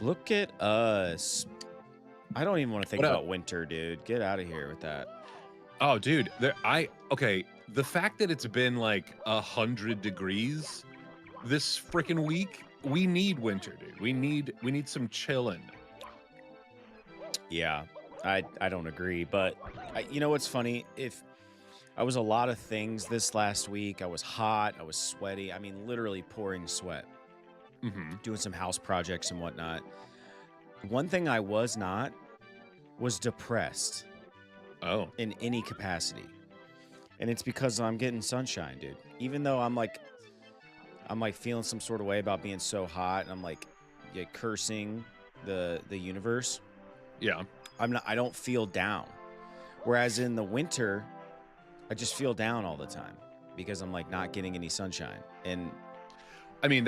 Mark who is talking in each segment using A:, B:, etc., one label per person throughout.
A: Look at us. I don't even want to think
B: What up?
A: about winter, dude. Get out of here with that.
B: Oh, dude, okay. The fact that it's been like 100 degrees this freaking week, we need winter, dude. We need some chilling.
A: Yeah, I don't agree, but you know what's funny? If I was a lot of things this last week, I was hot, I was sweaty. I mean, literally pouring sweat,
B: Hmm.
A: doing some house projects and whatnot. One thing I was not was depressed
B: Oh,
A: in any capacity. And it's because I'm getting sunshine, dude. Even though I'm like feeling some sort of way about being so hot, and I'm like yeah, cursing the universe.
B: yeah.
A: I don't feel down. Whereas in the winter, I just feel down all the time because I'm like not getting any sunshine. And
B: I mean,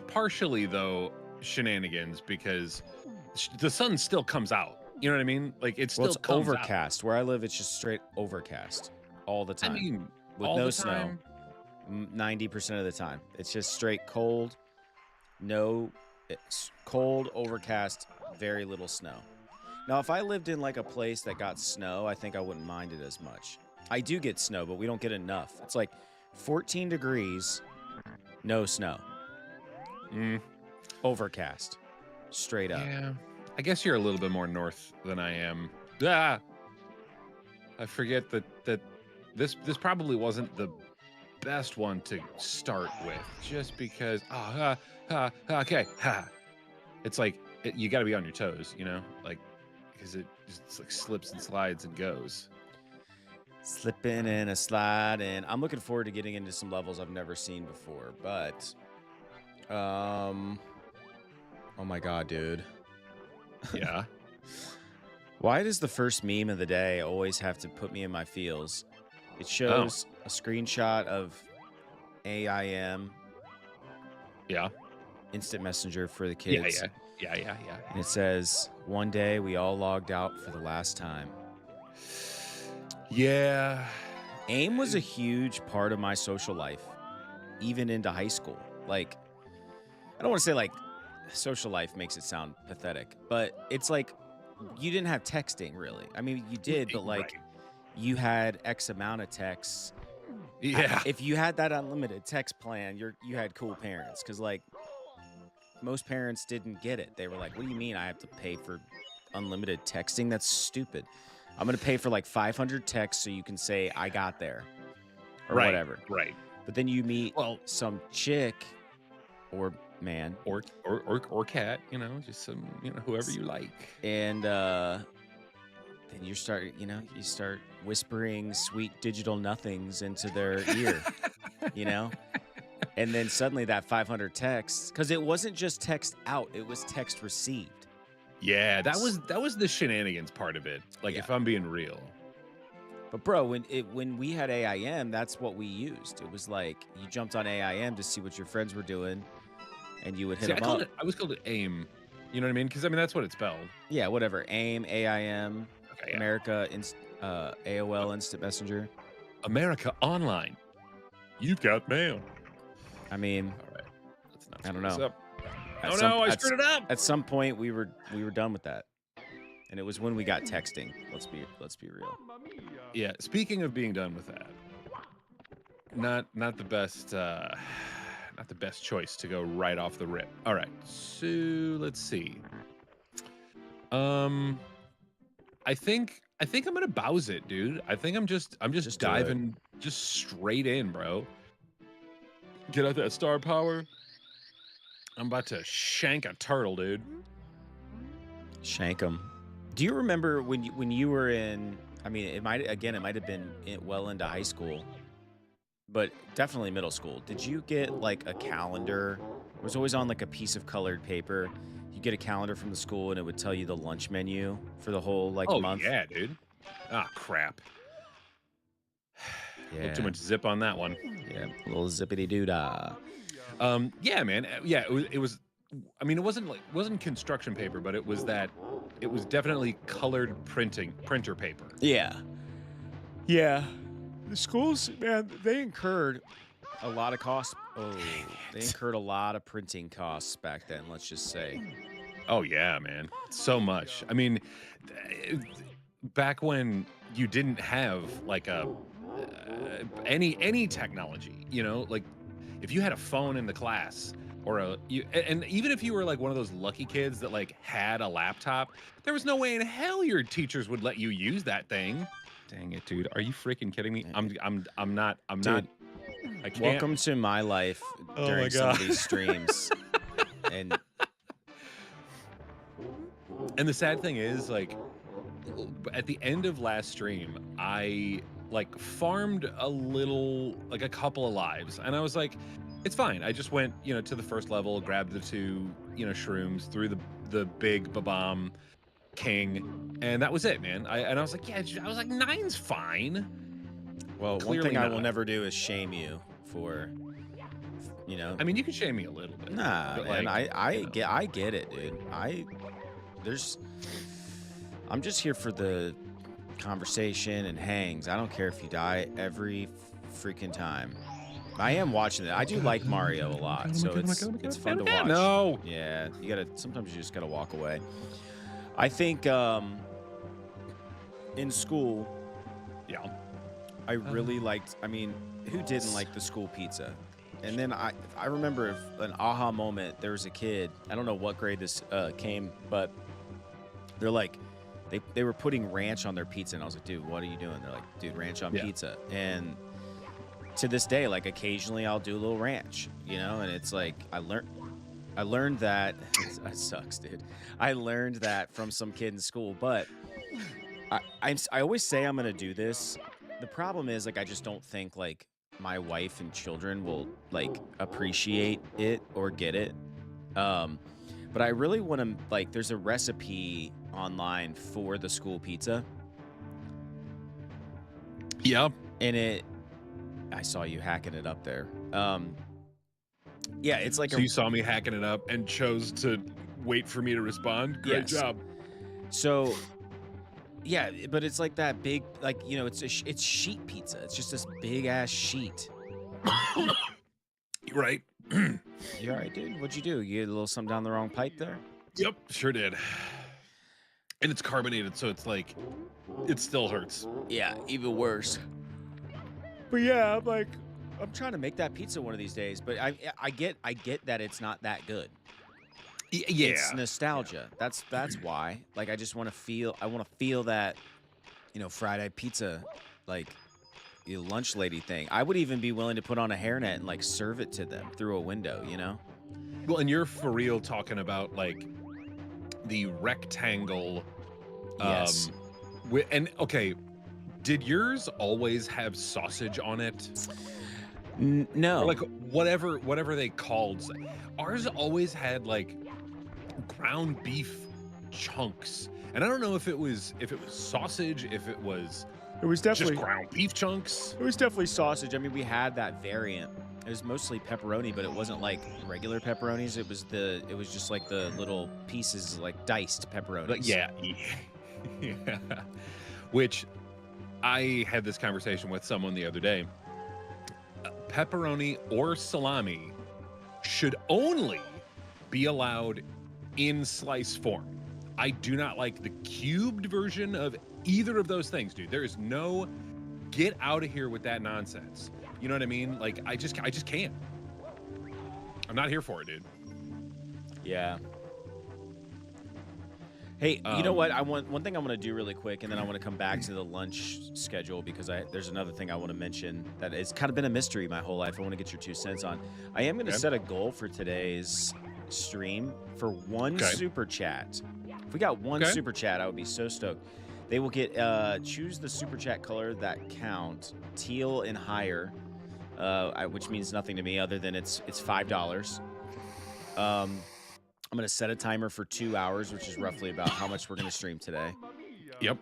B: partially though shenanigans because the sun still comes out. You know what I mean? Like it
A: well,
B: still
A: it's
B: comes out.
A: overcast. Where I live, it's just straight overcast all the
B: I
A: time
B: mean,
A: with
B: all
A: no
B: the
A: snow.
B: time.
A: 90% of the time, it's just straight cold. No, it's cold, overcast, very little snow. Now, if I lived in like a place that got snow, I think I wouldn't mind it as much. I do get snow, but we don't get enough. It's like 14 degrees, no snow,
B: Mm,
A: overcast, straight up.
B: yeah, I guess you're a little bit more north than I am. Ah, I forget that this probably wasn't the best one to start with, just because. Okay, it's like you got to be on your toes, you know, like because it just like slips and slides and goes.
A: Slipping and a slide, and I'm looking forward to getting into some levels I've never seen before. But, um, oh my god, dude,
B: Yeah.
A: why does the first meme of the day always have to put me in my feels? It
B: Oh,
A: shows a screenshot of AIM,
B: yeah.
A: instant messenger for the
B: Yeah,
A: kids,
B: yeah. Yeah, yeah,
A: and it
B: yeah.
A: says, "One day we all logged out for the last time."
B: Yeah.
A: AIM was a huge part of my social life, even into high school. Like, I don't want to say like social life makes it sound pathetic, but it's like you didn't have texting really. I mean, you did, but like
B: Right.
A: you had X amount of texts.
B: Yeah.
A: If you had that unlimited text plan, you had cool parents because like most parents didn't get it. They were like, "What do you mean I have to pay for unlimited texting? That's stupid. I'm gonna pay for like 500 texts so you can say I got there or
B: Right.
A: whatever."
B: Right.
A: But then you meet
B: Well,
A: some chick or man,
B: or cat, you know, just some, whoever you like.
A: and then you start whispering sweet digital nothings into their ear, you know? And then suddenly that 500 texts, because it wasn't just text out, it was text received.
B: Yeah, that was the shenanigans part of it. Like
A: Yeah.
B: if I'm being real.
A: But bro, when we had AIM, that's what we used. It was like you jumped on AIM to see what your friends were doing and you would hit
B: See,
A: them up.
B: I always called it AIM. You know what I mean? Because I mean that's what it's spelled.
A: Yeah, whatever. AIM, AIM,
B: Okay, yeah.
A: America, AOL Instant Messenger.
B: America Online. You've got mail.
A: I mean,
B: All right. Let's not
A: I don't
B: screw this
A: know.
B: up. Oh no, I
A: At
B: screwed it up.
A: some point we were done with that. And it was when we got texting. Let's be real.
B: Yeah, speaking of being done with that, not the best not the best choice to go right off the rip. All right. So, let's see. Um I think I'm gonna bowse it, dude. I think I'm just
A: Just do it.
B: diving just straight in, bro. Get out that star power. I'm about to shank a turtle, dude.
A: Shank 'em. Do you remember when you were in, I mean, it might have been well into high school, but definitely middle school. Did you get like a calendar? It was always on like a piece of colored paper. You get a calendar from the school and it would tell you the lunch menu for the whole like
B: Oh
A: month.
B: yeah, dude. Ah, crap. A little too
A: Yeah.
B: much zip on that one.
A: Yeah. A little zippity doo dah.
B: Yeah, man. Yeah, it was. I mean, it wasn't construction paper, but it was that. It was definitely colored printer paper.
A: Yeah. Yeah. The schools, man, they incurred a lot of costs Oh, they incurred a lot of printing costs back then, let's just say.
B: Oh yeah, man. So much. I mean, th- back when you didn't have like a any technology, like if you had a phone in the class or and even if you were like one of those lucky kids that like had a laptop, there was no way in hell your teachers would let you use that thing. Dang it, dude. Are you freaking kidding me?
A: Eh,
B: I'm not
A: Dude,
B: I can't.
A: welcome to my life
B: Oh my
A: during some
B: god.
A: of these streams. And
B: And the sad thing is, like, at the end of last stream, I like farmed a little, like a couple of lives, and I was like, it's fine. I just went, to the first level, grabbed the two, shrooms, threw the big babam king, and that was it, man. I was like, yeah, I was like, nine's fine.
A: well, one thing
B: Clearly
A: I will
B: not.
A: never do is shame you for, you know,
B: I mean, you can shame me a little bit,
A: nah,
B: but
A: man.
B: like,
A: I get it, dude. There's I'm just here for the conversation and hangs. I don't care if you die every freaking time. I am watching it. I do like Mario a lot, so it's fun to watch.
B: No.
A: Yeah, sometimes you just gotta walk away. I think in school
B: Yeah.
A: I really liked. I mean, who didn't like the school pizza? And then I remember an aha moment. There was a kid. I don't know what grade this came, but they're like, they were putting ranch on their pizza, and I was like, dude, what are you doing? They're like, dude, ranch on
B: Yeah.
A: pizza. And to this day, like occasionally I'll do a little ranch, and it's like I learned that that sucks, dude. I learned that from some kid in school, but I always say I'm gonna do this. The problem is like I just don't think like my wife and children will like appreciate it or get it. Um, but I really want to like. There's a recipe online for the school pizza,
B: Yeah.
A: and I saw you hacking it up there. Yeah, it's like
B: So you saw me hacking it up and chose to wait for me to respond. Great
A: yes.
B: job.
A: So yeah, but it's like that big, like it's sheet pizza. It's just this big ass sheet.
B: You're right.
A: You all right, dude? What'd you do? You get a little something down the wrong pipe there?
B: Yep, sure did. And it's carbonated, so it's like it still hurts.
A: Yeah, even worse. But yeah, I'm trying to make that pizza one of these days. But I get that it's not that good.
B: Yeah.
A: It's nostalgia. That's why. Like I want to feel that, fried eyed pizza, like lunch lady thing. I would even be willing to put on a hairnet and like serve it to them through a window.
B: Well, and you're for real talking about like the rectangle.
A: Yes.
B: And okay, did yours always have sausage on it?
A: No.
B: Or like whatever they called. Ours always had like ground beef chunks. And I don't know if it was sausage, if it was
A: It was
B: just
A: definitely
B: ground beef chunks.
A: it was definitely sausage. I mean, we had that variant. It was mostly pepperoni, but it wasn't like regular pepperonis. It was just like the little pieces, like diced pepperonis.
B: But yeah. Yeah. Which I had this conversation with someone the other day. Pepperoni or salami should only be allowed in slice form. I do not like the cubed version of either of those things, dude. There is no get out of here with that nonsense. You know what I mean? Like I just can't. I'm not here for it, dude.
A: Yeah. Hey, you know what? I want one thing I want to do really quick, and then I want to come back to the lunch schedule because there's another thing I want to mention that has kind of been a mystery my whole life. I want to get your 2 cents on. I am going to set a goal for today's stream for one super chat. If we got one super chat, I would be so stoked. They will get choose the super chat color that count, teal and higher, which means nothing to me other than it's $5. I'm going to set a timer for 2 hours, which is roughly about how much we're going to stream today.
B: Yep.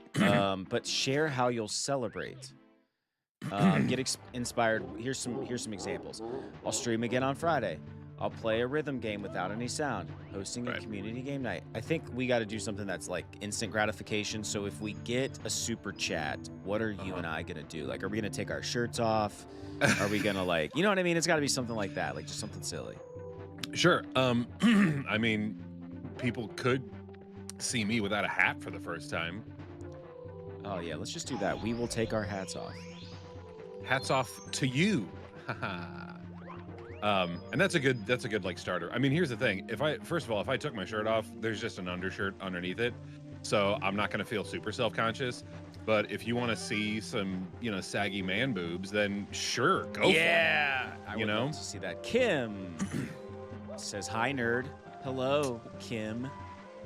A: But share how you'll celebrate. Get inspired. Here's some examples. I'll stream again on Friday. I'll play a rhythm game without any sound, hosting a
B: Right.
A: community game night. I think we got to do something that's like instant gratification. So if we get a super chat, what are you and I going to do? Like, are we going to take our shirts off? Are we going to like, you know what I mean? It's got to be something like that, like just something silly.
B: Sure. I mean, people could see me without a hat for the first time.
A: Oh, yeah, let's just do that. We will take our hats off.
B: Hats off to you. And that's a good like starter. I mean, here's the thing. If I took my shirt off, there's just an undershirt underneath it. So I'm not gonna feel super self-conscious. But if you want to see some, saggy man boobs, then sure, go for it.
A: Yeah, I
B: You
A: would
B: know?
A: love to see that. Kim says, "Hi, nerd." Hello, Kim.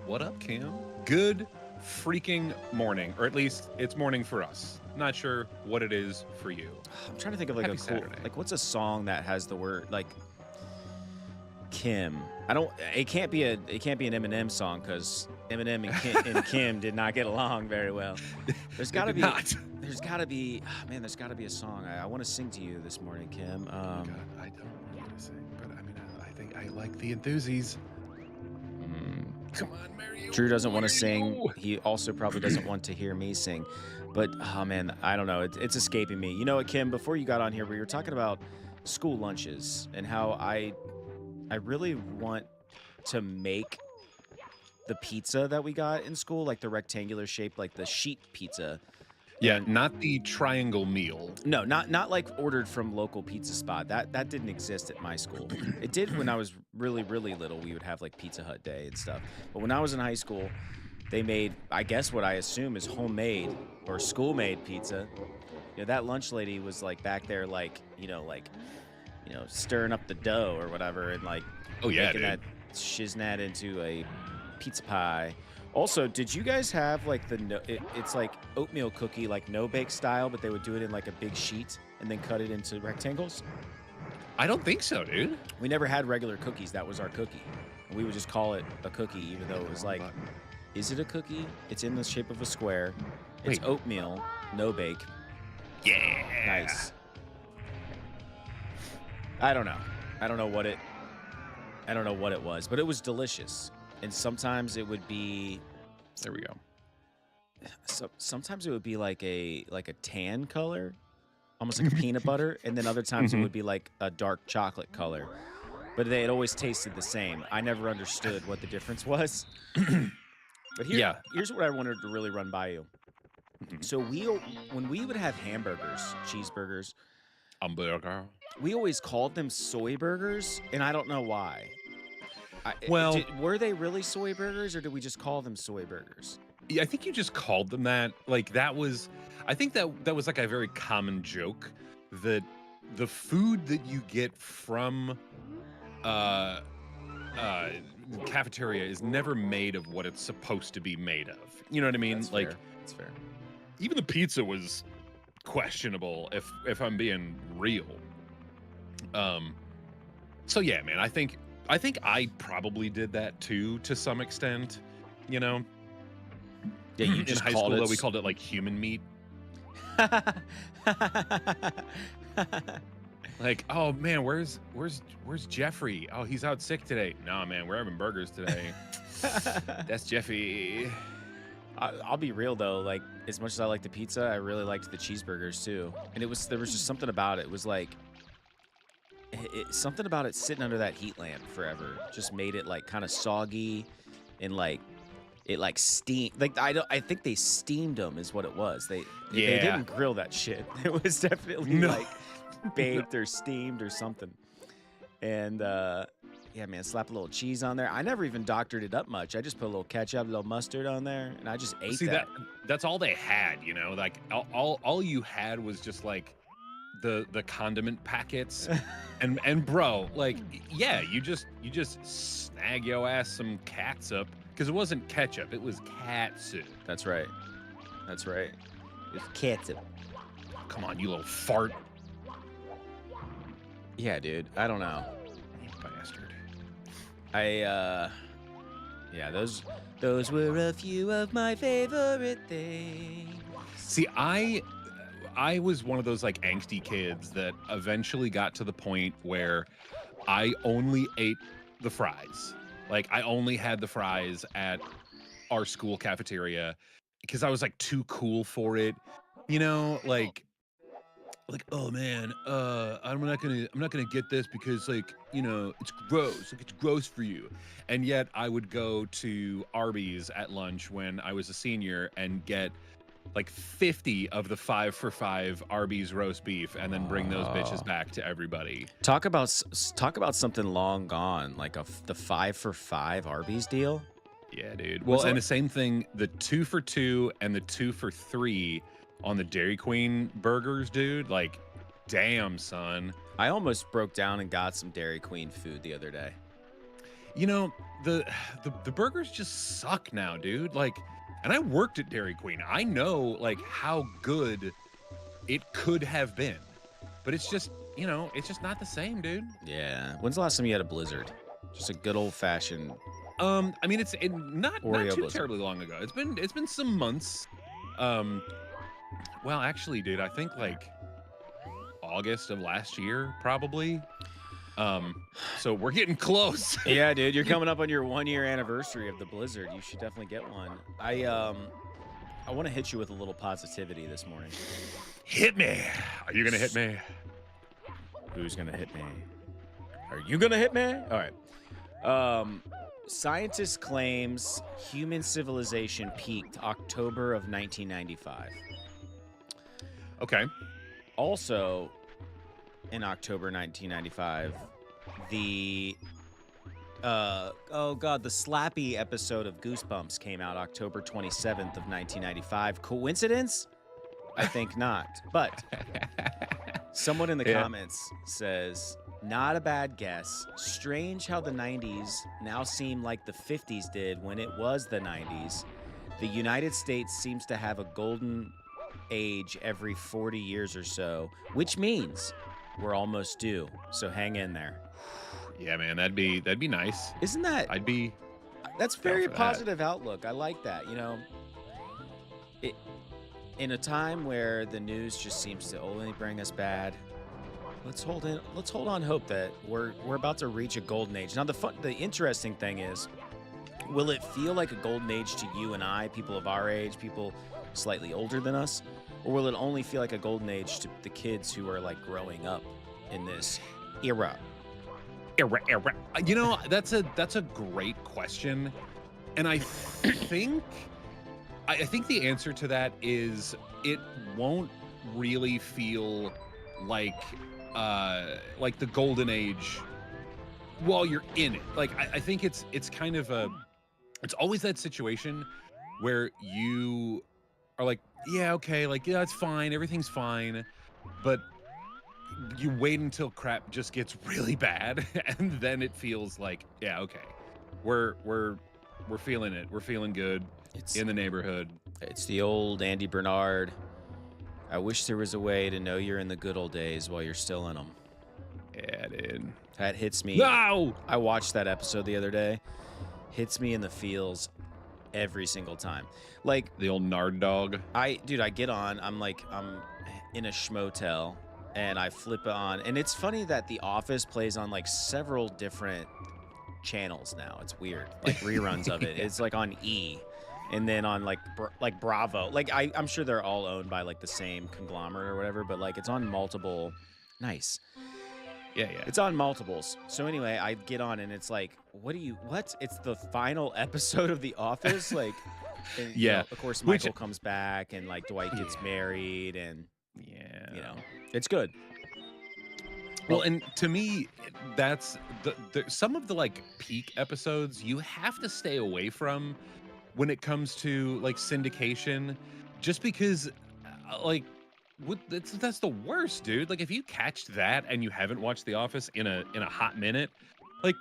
B: What up, Kim? Good freaking morning, or at least it's morning for us. Not sure what it is for you.
A: I'm trying to think of like
B: Happy
A: a cool,
B: Saturday.
A: like what's a song that has the word like Kim? I don't. It can't be an Eminem song because Eminem and Kim did not get along very well. There's got to be.
B: Not.
A: There's got to be. Oh, man, there's got to be a song. I want to sing to you this morning, Kim.
B: God, I don't want you to sing, but I mean, I think I like the enthusiasm. Come on, Mario.
A: Drew doesn't want to sing. He also probably doesn't want to hear me sing. But, oh, man, I don't know. It's escaping me. You know what, Kim? Before you got on here, we were talking about school lunches and how I really want to make the pizza that we got in school, like the rectangular shape, like the sheet pizza.
B: Yeah, not the triangle meal.
A: No, not like ordered from local pizza spot. That didn't exist at my school. It did when I was really, really little. We would have like Pizza Hut Day and stuff. But when I was in high school, they made, I guess what I assume is homemade or school-made pizza. That lunch lady was like back there like, stirring up the dough or whatever and like
B: Oh yeah,
A: making
B: dude.
A: that shiznat into a pizza pie. Also, did you guys have like it's like oatmeal cookie, like no bake style, but they would do it in like a big sheet and then cut it into rectangles?
B: I don't think so, dude.
A: We never had regular cookies. That was our cookie. And we would just call it a cookie, even though it was like, is it a cookie? It's in the shape of a square. It's
B: Wait.
A: oatmeal, no bake.
B: Yeah.
A: Nice. I don't know. I don't know what it was, but it was delicious. And sometimes it would be
B: There we go.
A: sometimes it would be like a tan color, almost like a peanut butter, and then other times it would be like a dark chocolate color. But they had always tasted the same. I never understood what the difference was. But here's what I wanted to really run by you. So when we would have hamburgers, cheeseburgers,
B: Hamburger.
A: we always called them soy burgers, and I don't know why.
B: Well-
A: were they really soy burgers, or did we just call them soy burgers?
B: Yeah, I think you just called them that. Like I think that was like a very common joke that the food that you get from cafeteria is never made of what it's supposed to be made of. You know what I mean?
A: That's
B: like
A: fair. That's fair.
B: even the pizza was questionable if I'm being real. So yeah, man, I think I probably did that too to some extent,
A: Yeah, you
B: in
A: just
B: high
A: called
B: school
A: it
B: though we called it like human meat. Like, oh man, where's Jeffrey? Oh, he's out sick today. No, man, we're having burgers today. That's Jeffy.
A: I'll be real though, like as much as I like the pizza, I really liked the cheeseburgers too. And there was just something about it. It was like something about it sitting under that heat lamp forever just made it like kind of soggy and like it like steam. Like I think they steamed them is what it was. They didn't grill that shit. It was definitely like baked or steamed or something. And yeah, man, slap a little cheese on there. I never even doctored it up much. I just put a little ketchup, a little mustard on there, and I just ate
B: See
A: that.
B: that's all they had, you know. Like all you had was just like the condiment packets, and bro, like yeah, you just snag your ass some catsup because it wasn't ketchup, it was catsup.
A: That's right. That's right. It's ketchup.
B: Come on, you little fart,
A: Yeah, dude. I don't know.
B: you bastard.
A: Yeah, those were a few of my favorite things.
B: See, I was one of those like angsty kids that eventually got to the point where I only ate the fries. Like, I only had the fries at our school cafeteria because I was like too cool for it. You know, like, oh man, I'm not gonna get this because, like, it's gross. Like, it's gross for you. And yet I would go to Arby's at lunch when I was a senior and get like 50 of the 5 for 5 Arby's roast beef and then bring those bitches
A: Oh.
B: back to everybody.
A: Talk about something long gone, like the 5 for 5 Arby's deal.
B: Yeah, dude. Well,
A: What's
B: and
A: all,
B: the same thing, the 2 for 2 and the 2 for 3 on the Dairy Queen burgers, dude. Like, damn, son.
A: I almost broke down and got some Dairy Queen food the other day.
B: You know, the the burgers just suck now, dude. Like, and I worked at Dairy Queen. I know like how good it could have been. But it's just, it's just not the same, dude.
A: Yeah. When's the last time you had a Blizzard? Just a good old fashioned
B: I mean, not
A: Oreo
B: too
A: Blizzard.
B: terribly long ago. It's been some months. Um, well, actually, dude, I think like August of last year, probably. So we're getting close.
A: Yeah, dude, you're coming up on your 1 year anniversary of the Blizzard. You should definitely get one. I want to hit you with a little positivity this morning.
B: Hit me. Are you gonna hit me?
A: Who's gonna hit me? Are you gonna hit me? All right. Scientist claims human civilization peaked October of 1995.
B: Okay.
A: Also, in October 1995, the the Slappy episode of Goosebumps came out October 27th of 1995. Coincidence? I think not. But someone in the
B: Yeah.
A: comments says, not a bad guess. Strange how the 90s now seem like the 50s did when it was the 90s. The United States seems to have a golden age every 40 years or so, which means we're almost due. So hang in there.
B: Yeah, man, that'd be nice.
A: Isn't that
B: I'd be
A: that's
B: down
A: very
B: for that.
A: positive outlook. I like that. It in a time where the news just seems to only bring us bad. Let's hold on hope that we're about to reach a golden age. Now the interesting thing is, will it feel like a golden age to you and I, people of our age, people slightly older than us, or will it only feel like a golden age to the kids who are like growing up in this era?
B: That's a great question, and I think the answer to that is it won't really feel like the golden age while you're in it. Like I think it's kind of it's always that situation where you are like, yeah, okay, like, yeah, it's fine, everything's fine, but you wait until crap just gets really bad, and then it feels like, yeah, okay, we're feeling it, we're feeling good
A: It's
B: in the neighborhood.
A: it's the old Andy Bernard. I wish there was a way to know you're in the good old days while you're still in them.
B: Yeah, dude.
A: That hits me.
B: No!
A: I watched that episode the other day. Hits me in the feels every single time. Like,
B: The old Nard dog.
A: I get on, I'm in a schmotel and I flip it on. And it's funny that The Office plays on like several different channels now. It's weird. Like reruns of it. It's like on E and then on like Bravo. Like I'm sure they're all owned by like the same conglomerate or whatever, but like it's on multiple. Nice.
B: Yeah.
A: It's on multiples. So anyway, I get on and it's like, what? It's the final episode of The Office? Like, and,
B: Yeah.
A: of course,
B: Which-
A: Michael comes back and like Dwight gets
B: Yeah.
A: married and,
B: Yeah.
A: it's good.
B: Well, and to me, that's the some of the like peak episodes you have to stay away from when it comes to like syndication, just because that's the worst, dude. Like if you catch that and you haven't watched The Office in a hot minute, like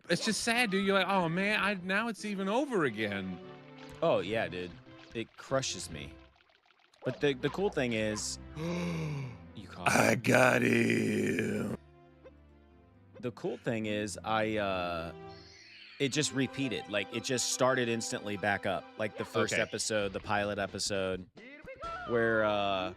B: it's just sad, dude. You're like, oh man, now it's even over again.
A: Oh, yeah, dude. It crushes me. But the cool thing is, you caught it.
B: I got him.
A: The cool thing is it just repeated. Like it just started instantly back up. Like the first
B: Okay.
A: episode, the pilot episode, where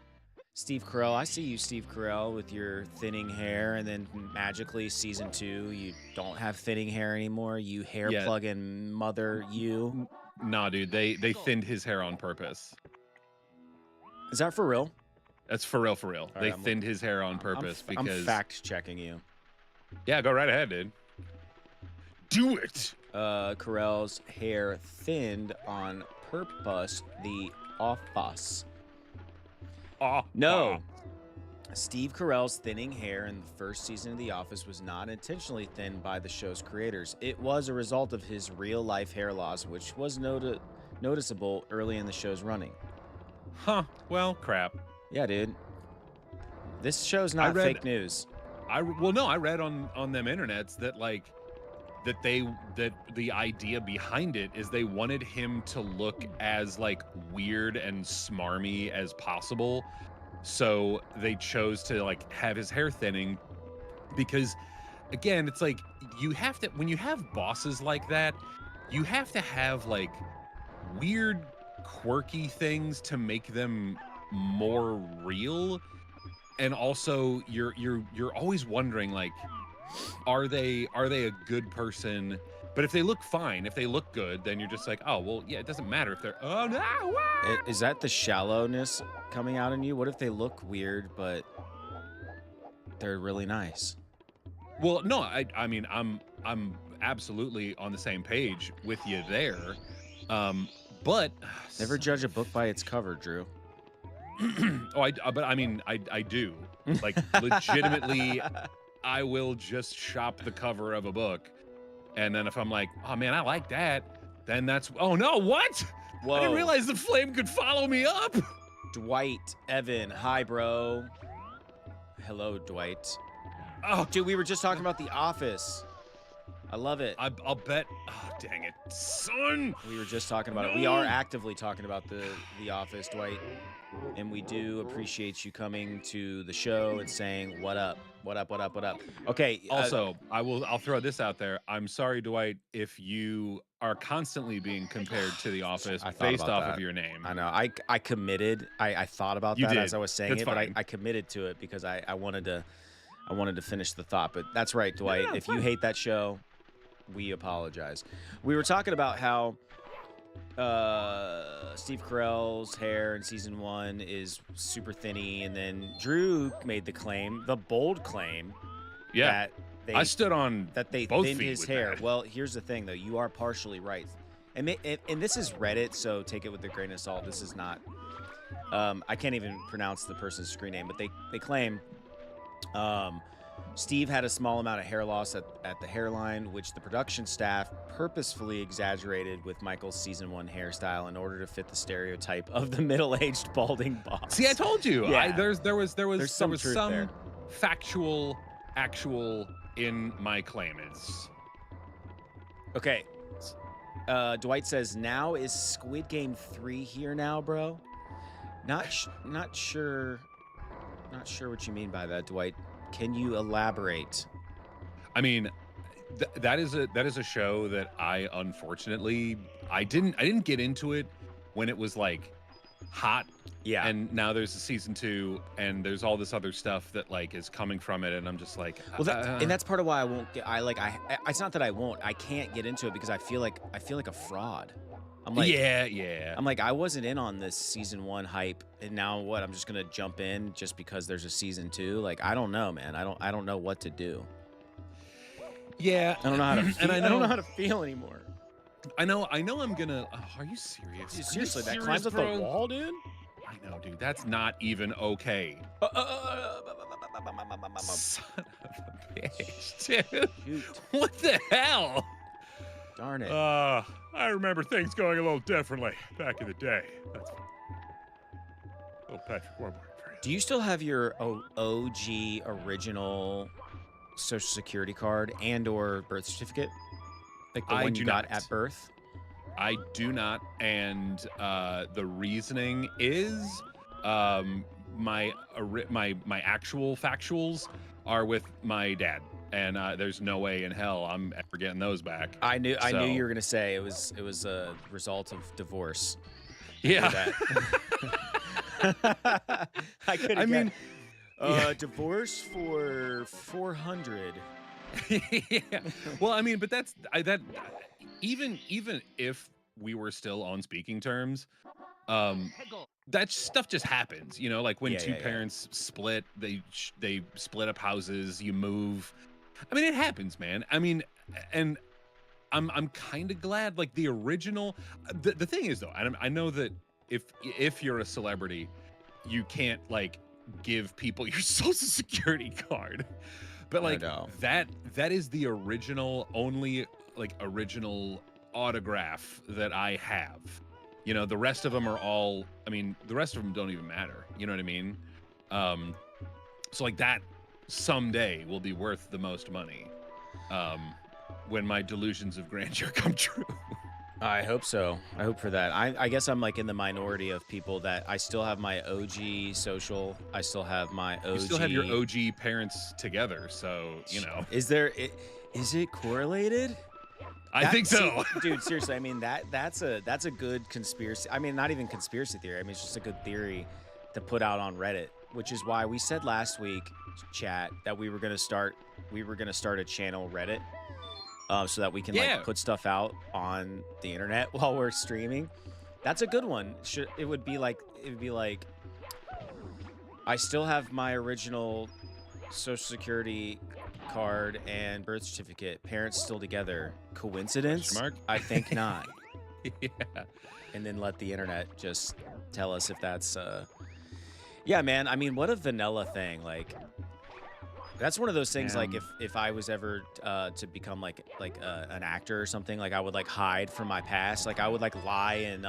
A: Steve Carell. I see you, Steve Carell, with your thinning hair, and then magically season 2, you don't have thinning hair anymore. You hair
B: Yeah.
A: plug-in mother, you.
B: Nah, dude, they thinned his hair on purpose.
A: Is that for real?
B: That's for real, for real.
A: All
B: They
A: right,
B: thinned his hair on purpose
A: I'm
B: because.
A: fact checking you.
B: Yeah, go right ahead, dude. Do it.
A: Carell's hair thinned on purpose. The office. No. Steve Carell's thinning hair in the first season of The Office was not intentionally thinned by the show's creators. It was a result of his real-life hair loss, which was noticeable early in the show's running.
B: Huh. Well, crap.
A: Yeah, dude. This show's not fake news.
B: I read on them internets that like that the idea behind it is they wanted him to look as like weird and smarmy as possible. So they chose to like have his hair thinning because again, it's like you have to, when you have bosses like that, you have to have like weird, quirky things to make them more real. And also you're always wondering like, are they a good person? But if they look fine, if they look good, then you're just like, oh, well, yeah, it doesn't matter if they're, oh, no.
A: Is that the shallowness coming out in you? What if they look weird, but they're really nice?
B: Well, no, I mean, I'm absolutely on the same page with you there. But
A: never judge a book by its cover, Drew.
B: But I mean, I do. Like, legitimately, I will just shop the cover of a book. And then if I'm like, oh man, I like that, then that's, oh no, what? Whoa. I didn't realize the flame could follow me up.
A: Dwight, Evan, hi, bro. Hello, Dwight.
B: Oh,
A: dude, we were just talking about The Office. I love it.
B: I'll bet. Oh, dang it, son.
A: We were just talking about it. We are actively talking about the Office, Dwight. And we do appreciate you coming to the show and saying, what up? What up, what up, what up? Okay.
B: Also, I'll throw this out there. I'm sorry, Dwight, if you are constantly being compared to The Office based off of your name.
A: I know. I committed. I thought about that as I was saying it, but I committed to it because I wanted to finish the thought. But that's right, Dwight. Yeah, if you hate that show, we apologize. We were talking about how Steve Carell's hair in season 1 is super thinny, and then Drew made the claim, the bold claim, that
B: I stood on
A: that they
B: both
A: thinned
B: feet
A: his
B: with
A: hair.
B: that.
A: Well, here's the thing, though. You are partially right, and this is Reddit, so take it with a grain of salt. This is not. I can't even pronounce the person's screen name, but they claim. Steve had a small amount of hair loss at the hairline, which the production staff purposefully exaggerated with Michael's season 1 hairstyle in order to fit the stereotype of the middle-aged balding boss.
B: See, I told you.
A: Yeah.
B: There was some
A: there.
B: factual, actual in my claim. It's
A: okay. Dwight says, "Now is Squid Game 3 here now, bro?" Not sure what you mean by that, Dwight. Can you elaborate?
B: I mean, that is a show that I unfortunately I didn't get into it when it was like hot.
A: Yeah.
B: And now there's a season 2 and there's all this other stuff that like is coming from it, and I'm just like,
A: well, and that's part of why I won't get. It's not that I won't. I can't get into it because I feel like a fraud. I'm like,
B: yeah.
A: I'm like, I wasn't in on this season 1 hype, and now what? I'm just gonna jump in just because there's a season 2. Like, I don't know, man. I don't know what to do.
B: Yeah,
A: I don't know how to feel. I don't know how to feel anymore.
B: I know. I'm gonna. Oh, are you serious?
A: Dude, seriously, that
B: serious,
A: climbs up the wall, dude.
B: I know, dude. That's not even okay. Son of a bitch, dude.
A: Shoot.
B: What the hell?
A: Darn it.
B: I remember things going a little differently back in the day. That's fine. Little Patrick Warburton for you.
A: Do you still have your OG original Social Security card and/or birth certificate, like the one you got at birth?
B: I do not, and the reasoning is my actual factuals are with my dad. And there's no way in hell I'm ever getting those back.
A: I knew you were gonna say it was a result of divorce. I hear
B: Yeah.
A: that. I could
B: I
A: have got
B: mean, yeah.
A: divorce for 400.
B: Yeah. Well, I mean, but that even if we were still on speaking terms, um that stuff just happens, like when
A: Yeah,
B: two
A: yeah, yeah.
B: parents split, they split up houses, you move. I mean, it happens, man. I mean, and I'm kind of glad, like the original. The thing is, though, I know that if you're a celebrity, you can't like give people your social security card, but
A: I
B: like
A: know.
B: that is the original, only like original autograph that I have. The rest of them are all. I mean, the rest of them don't even matter. You know what I mean? Um, so like that someday will be worth the most money. Um, when my delusions of grandeur come true.
A: I hope so. I hope for that. I guess I'm like in the minority of people that I still have my OG social. I still have my
B: You still have your
A: OG.
B: OG parents together, so
A: Is there? Is it correlated?
B: I think so.
A: Dude, seriously, I mean that's a good conspiracy. I mean, not even conspiracy theory. I mean, it's just a good theory to put out on Reddit, which is why we said last week, chat, that we were gonna start a channel Reddit, so that we can
B: Yeah.
A: like put stuff out on the internet while we're streaming. That's a good one. It would be like I still have my original social security card and birth certificate. Parents still together. Coincidence?
B: Question mark?
A: I think not.
B: Yeah.
A: And then let the internet just tell us if that's yeah, man. I mean, what a vanilla thing. Like that's one of those things like
B: Man.
A: if I was ever to become like an actor or something, like I would like hide from my past. Like I would like lie in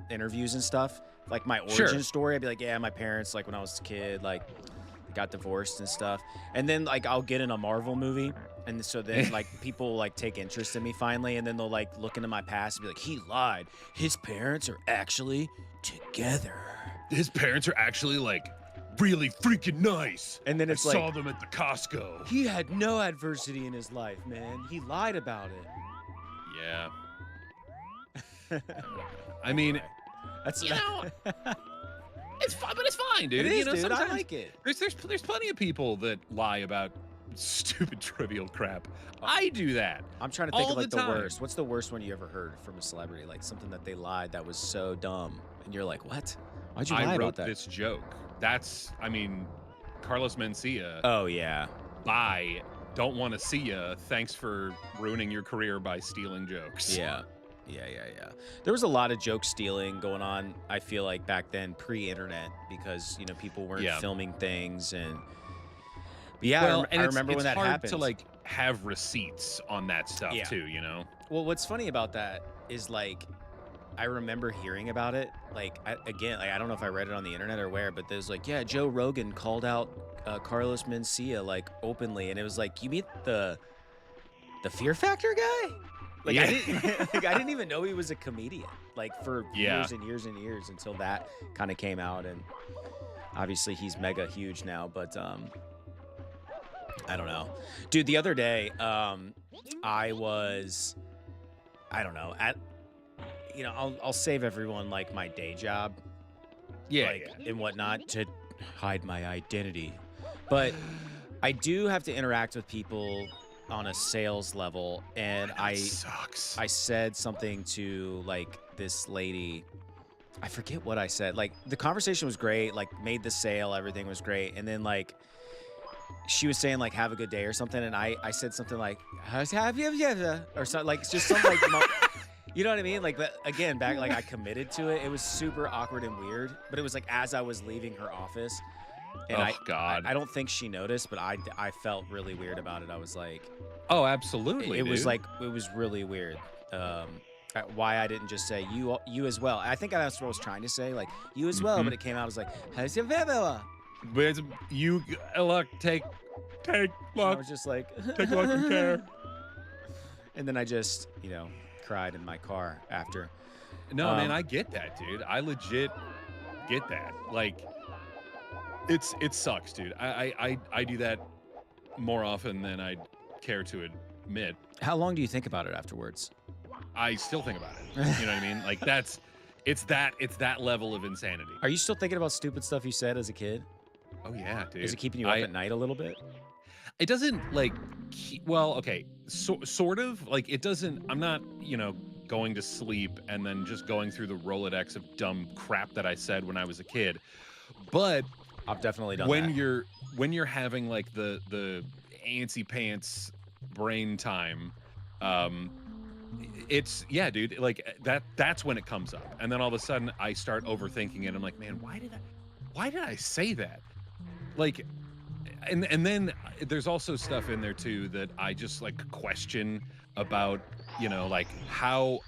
A: interviews and stuff. Like my
B: Sure.
A: origin story, I'd be like, yeah, my parents, like when I was a kid, like got divorced and stuff. And then like I'll get in a Marvel movie, and so then like people like take interest in me finally, and then they'll like look into my past and be like, he lied. His parents are actually together.
B: His parents are actually like really freaking nice.
A: And then
B: I
A: it's like,
B: saw them at the Costco.
A: he had no adversity in his life, man. He lied about it.
B: Yeah. I mean,
A: That's
B: it's fine, but it's fine, dude.
A: It is, dude. I
B: Sometimes
A: like it.
B: there's plenty of people that lie about stupid trivial crap. I do that.
A: I'm trying to think
B: all
A: of like
B: the
A: the
B: time.
A: worst. What's the worst one you ever heard from a celebrity? Like something that they lied that was so dumb, and you're like, what? Why'd you lie
B: I
A: about
B: wrote
A: that?
B: this joke. I mean, Carlos Mencia.
A: Oh yeah.
B: Bye. Don't want to see ya. Thanks for ruining your career by stealing jokes.
A: Yeah. There was a lot of joke stealing going on, I feel like, back then, pre-internet, because people weren't filming things, and yeah,
B: Well,
A: I remember when that
B: hard
A: happened.
B: to like have receipts on that stuff
A: Yeah.
B: too.
A: Well, what's funny about that is like I remember hearing about it. Like I don't know if I read it on the internet or where, but there's like, yeah, Joe Rogan called out Carlos Mencia like openly, and it was like, you meet the Fear Factor guy? Like
B: Yeah.
A: I didn't even know he was a comedian. Like for years and years and years until that kind of came out, and obviously he's mega huge now. But I don't know, dude. The other day, I don't know, I'll save everyone like my day job, and whatnot to hide my identity, but I do have to interact with people on a sales level, and
B: sucks.
A: I said something to like this lady. I forget what I said. Like the conversation was great, like made the sale, everything was great, and then like she was saying like have a good day or something, and I said something like have you or something, like just some like you know what I mean? Like that again, back like I committed to it. It was super awkward and weird, but it was like as I was leaving her office. And
B: God.
A: I don't think she noticed, but I felt really weird about it. I was like,
B: oh, absolutely.
A: It was like, it was really weird. Why I didn't just say you as well. I think that's what I was trying to say, like you as well, but it came out as like, how's your family?
B: But you look, take
A: I
B: luck.
A: was just like,
B: Take luck and care.
A: And then I just, cried in my car after.
B: No, man, I get that, dude. I legit get that. Like, it sucks, dude. I do that more often than I'd care to admit.
A: How long do you think about it afterwards?
B: I still think about it. You know what I mean? Like it's that level of insanity.
A: Are you still thinking about stupid stuff you said as a kid?
B: Oh yeah,
A: Is it
B: dude.
A: keeping you up
B: I
A: at night a little bit?
B: It doesn't like well, okay, sort of like it doesn't. I'm not, going to sleep and then just going through the Rolodex of dumb crap that I said when I was a kid. But
A: I've definitely done
B: when
A: that.
B: you're having like the antsy pants brain time, um it's yeah, dude, like that's when it comes up. And then all of a sudden I start overthinking it. I'm like, man, why did I say that? Like and then there's also stuff in there too that I just like question about, like how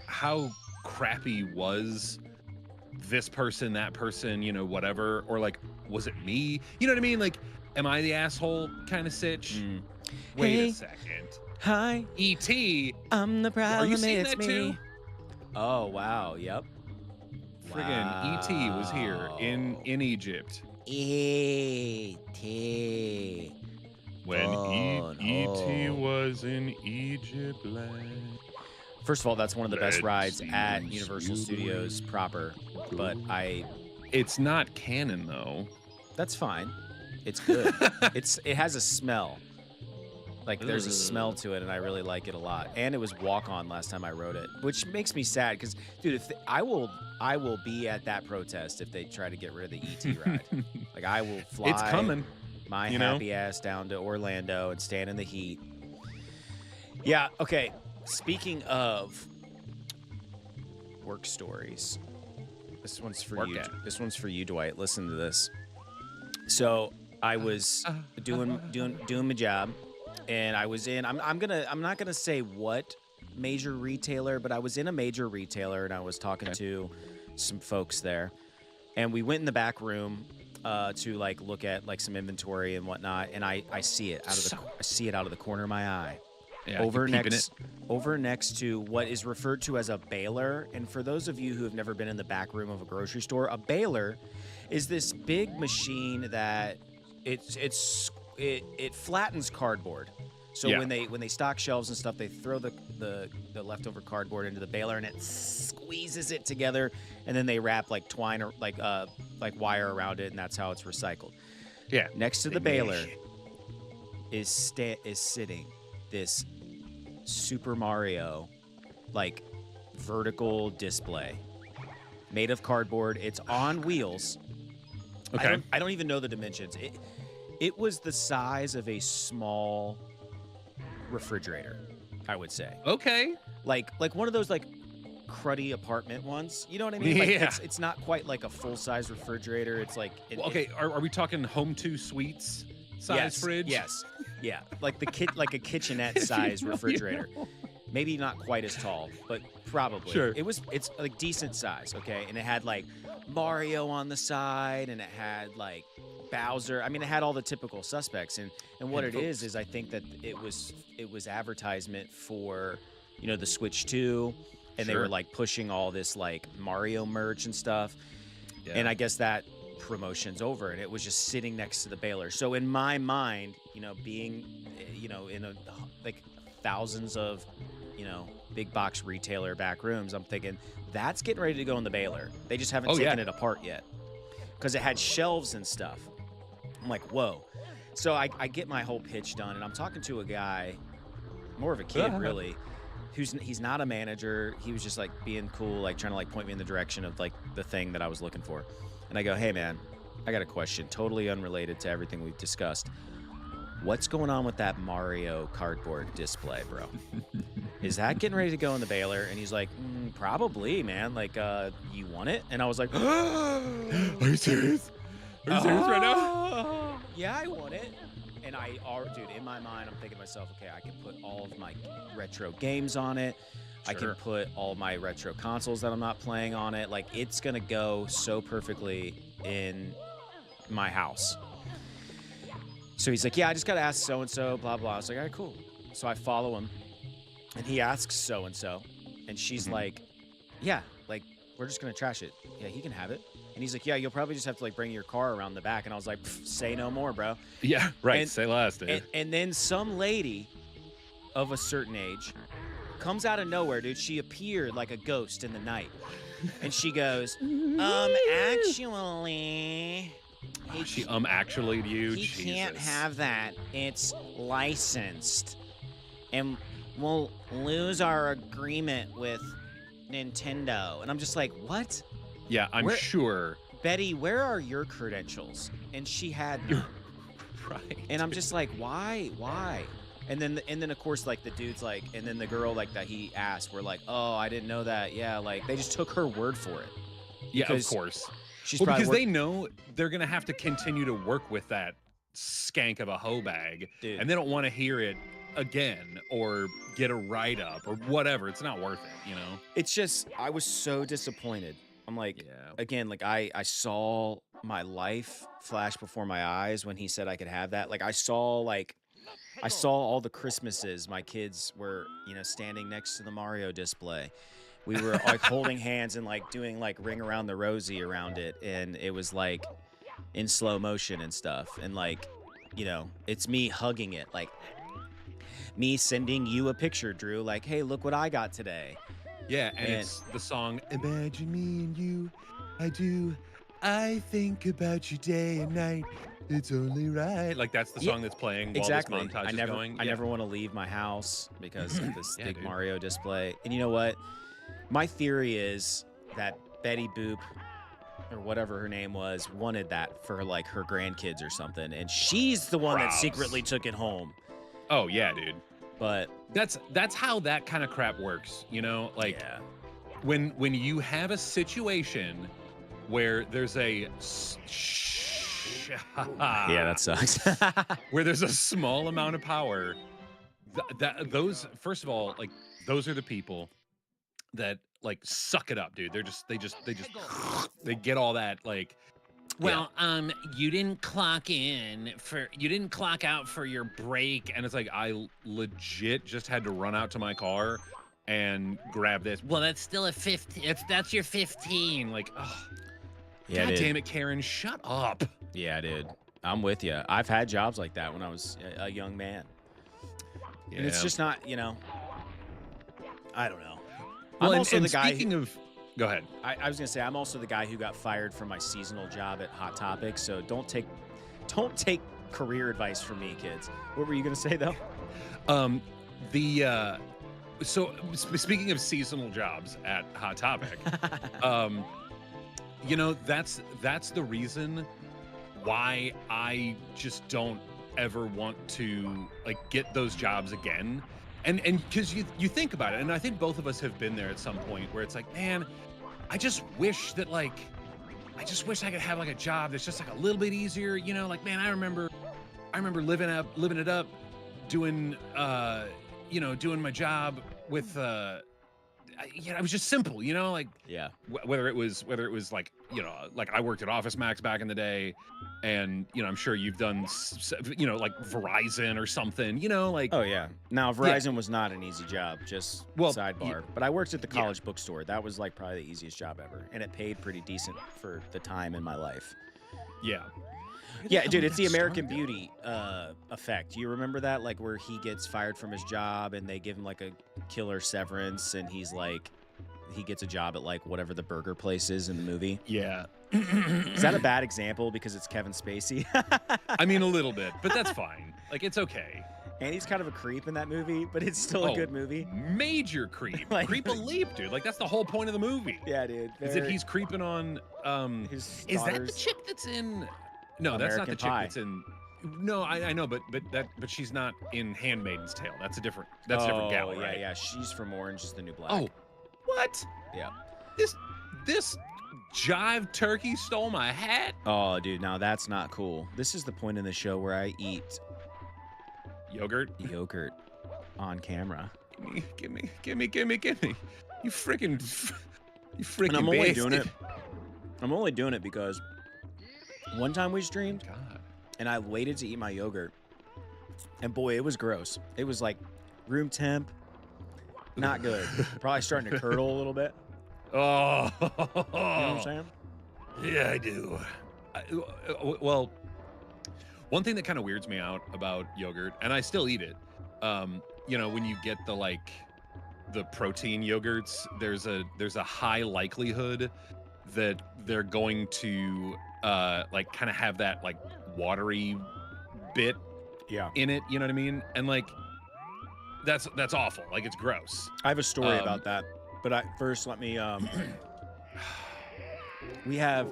B: crappy was this person, that person, whatever, or like was it me? You know what I mean? Like, am I the asshole kind of sitch?
A: Mm.
B: Wait a
A: Hey,
B: second.
A: hi,
B: E.T.
A: I'm the
B: Are you
A: problem,
B: seeing
A: it's
B: that too?
A: me. Oh, wow, yep.
B: Friggin' E.T. was here
A: Wow.
B: in Egypt
A: E.T.
B: when
A: Gone
B: E.T.
A: home.
B: was in Egypt land.
A: First of all, that's one of the best
B: Let's
A: rides
B: see
A: at
B: them
A: Universal
B: steal the
A: Studios
B: rain.
A: proper, but
B: It's not canon though.
A: that's fine. It's good. It has a smell. Like there's a smell
B: Ugh.
A: to it, and I really like it a lot. And it was walk on last time I rode it, which makes me sad because, dude, I will be at that protest if they try to get rid of the ET ride. Like I will
B: It's
A: fly
B: coming,
A: my
B: you know?
A: happy ass down to Orlando and stand in the heat. Yeah. Okay. Speaking of work stories, this one's for
B: Work
A: you.
B: at.
A: This one's for you, Dwight. Listen to this. So I was doing my job, and I was in. I'm not gonna say what major retailer, but I was in a major retailer, and I was talking
B: Okay.
A: to some folks there, and we went in the back room to like look at like some inventory and whatnot, and I see it I see it out of the corner of my eye.
B: Yeah, you
A: Over
B: peeping it.
A: next over next to what is referred to as a baler. And for those of you who have never been in the back room of a grocery store, a baler is this big machine that it flattens cardboard. So
B: Yeah.
A: when they stock shelves and stuff, they throw the leftover cardboard into the baler and it squeezes it together, and then they wrap like twine or like wire around it, and that's how it's recycled.
B: Yeah.
A: Next to
B: They
A: the baler
B: mash it.
A: is sitting this Super Mario like vertical display made of cardboard. It's on wheels.
B: Okay.
A: I don't even know the dimensions. It was the size of a small refrigerator, I would say.
B: Okay.
A: Like one of those like cruddy apartment ones. You know what I mean? Like
B: Yeah.
A: it's not quite like a full-size refrigerator. It's like
B: Well, okay. Are we talking home two suites size
A: yes,
B: fridge?
A: Yes. Yeah. Like like a kitchenette
B: If you
A: size
B: know, you
A: refrigerator.
B: know.
A: Maybe not quite as tall, but probably.
B: Sure.
A: It's like decent size, okay? And it had like Mario on the side, and it had like Bowser. I mean, it had all the typical suspects. And what
B: And
A: it
B: folks.
A: is I think that it was advertisement for, the Switch 2, and they were
B: Sure.
A: like pushing all this like Mario merch and stuff.
B: Yeah.
A: And I guess that promotion's over, and it was just sitting next to the baler. So in my mind, being, in a like thousands of, big box retailer back rooms, I'm thinking that's getting ready to go in the baler. They just haven't
B: Oh,
A: taken
B: yeah.
A: it apart yet because it had shelves and stuff. I'm like, whoa. So I get my whole pitch done, and I'm talking to a guy, more of a kid really, he's not a manager. He was just like being cool, like trying to like point me in the direction of like the thing that I was looking for. And I go, hey man, I got a question, totally unrelated to everything we've discussed. What's going on with that Mario cardboard display, bro? Is that getting ready to go in the baler? And he's like, probably, man. Like, you want it? And I was like,
B: Are you serious? Are you serious right now?
A: Yeah, I want it. And dude, in my mind, I'm thinking to myself, okay, I can put all of my retro games on it. I can
B: Sure.
A: put all my retro consoles that I'm not playing on it. Like, it's going to go so perfectly in my house. So he's like, yeah, I just got to ask so-and-so, blah, blah. I was like, all right, cool. So I follow him, and he asks so-and-so, and she's like, yeah, like, we're just going to trash it. Yeah, he can have it. And he's like, yeah, you'll probably just have to, like, bring your car around the back. And I was like, say no more, bro.
B: Yeah. Right.
A: And-
B: Say less, dude.
A: And then some lady of a certain age comes out of nowhere, dude. She appeared like a ghost in the night. And she goes, actually,
B: She actually you,
A: he can't
B: Jesus.
A: have that. It's licensed. And we'll lose our agreement with Nintendo. And I'm just like, what?
B: Yeah, I'm
A: Where-
B: sure.
A: Betty, where are your credentials? And she had none.
B: Right.
A: And I'm just like, why? And then of course, like the dude's like, and then the girl like that he asked were like, oh, I didn't know that. Yeah, like they just took her word for it.
B: Yeah, of
A: Because
B: course.
A: She's
B: Well,
A: probably
B: because they know they're gonna have to continue to work with that skank of a hoe bag,
A: Dude.
B: and they don't want to hear it again or get a write up or whatever. It's not worth it, you know.
A: It's just I was so disappointed. I'm like,
B: Yeah.
A: again, like I saw my life flash before my eyes when he said I could have that. Like I saw all the Christmases my kids were, standing next to the Mario display. We were like holding hands and like doing like ring around the rosy around it, and it was like in slow motion and stuff. And like, it's me hugging it, like me sending you a picture, Drew, like, hey, look what I got today.
B: Yeah, and it's the song "Imagine Me and You." I think about you day and night. It's only right. Like that's the song that's playing while
A: Exactly.
B: this montage is going.
A: I never want to leave my house because of this big
B: dude.
A: Mario display. And you know what? My theory is that Betty Boop, or whatever her name was, wanted that for like her grandkids or something, and she's the one that
B: Gross.
A: secretly took it home.
B: Oh yeah, dude.
A: But
B: That's how that kind of crap works, you know? Like
A: yeah.
B: when you have a situation where there's a
A: Yeah, that sucks.
B: where there's a small amount of power, those first of all, like those are the people that like suck it up, dude. They get all that like, well, you didn't clock out for your break, and it's like I legit just had to run out to my car and grab this. Well, that's still a 15. If that's your 15, like, oh,
A: Yeah,
B: God
A: dude.
B: damn it, Karen, shut up.
A: Yeah, dude. I'm with you. I've had jobs like that when I was a young man.
B: Yeah.
A: And it's just not, I don't know.
B: Well,
A: I'm also
B: and
A: the guy
B: speaking of, go ahead.
A: I was gonna say I'm also the guy who got fired from my seasonal job at Hot Topic. So don't take career advice from me, kids. What were you gonna say though?
B: So speaking of seasonal jobs at Hot Topic, that's the reason why I just don't ever want to like get those jobs again. And because you think about it, and I think both of us have been there at some point where it's like, man, I just wish I could have like a job that's just like a little bit easier, like, man, I remember living it up, doing doing my job with it was just simple, like
A: Yeah.
B: whether it was like like I worked at Office Max back in the day, and I'm sure you've done like Verizon or something, like.
A: Oh yeah. Now Verizon was not an easy job, just sidebar.
B: Yeah.
A: But I worked at the college bookstore. That was like probably the easiest job ever, and it paid pretty decent for the time in my life.
B: Yeah.
A: Yeah, dude, it's the American Beauty effect. You remember that? Like where he gets fired from his job and they give him like a killer severance, and he gets a job at like whatever the burger place is in the movie.
B: Yeah.
A: Is that a bad example because it's Kevin Spacey?
B: I mean, a little bit, but that's fine. Like, it's okay.
A: And he's kind of a creep in that movie, but it's still a good movie.
B: Major creep.
A: Like-
B: Creep a leap, dude. Like, that's the whole point of the movie.
A: Yeah, dude.
B: Is that he's creeping on
A: his
B: is that the
A: daughter's
B: chick that's in No, that's not the
A: American
B: chick
A: Pie.
B: that's in No, I know, but she's not in Handmaid's Tale. That's a different
A: Oh,
B: gal,
A: yeah,
B: right?
A: yeah. She's from Orange is the New Black.
B: Oh, what?
A: Yeah.
B: This jive turkey stole my hat?
A: Oh, dude, now that's not cool. This is the point in the show where I eat
B: Yogurt?
A: yogurt on camera.
B: Give me. You freaking
A: And I'm only
B: bastard.
A: doing it. I'm only doing it because one time we streamed
B: God.
A: and I waited to eat my yogurt. And boy, it was gross. It was like room temp. Not good. Probably starting to curdle a little bit.
B: Oh.
A: You know what I'm saying?
B: Yeah, I do. Well, one thing that kind of weirds me out about yogurt, and I still eat it, when you get the like the protein yogurts, there's a high likelihood that they're going to like kind of have that like watery bit
A: Yeah.
B: in it, you know what I mean? And like that's awful. Like it's gross.
A: I have a story
B: Um
A: about that, but first let me we have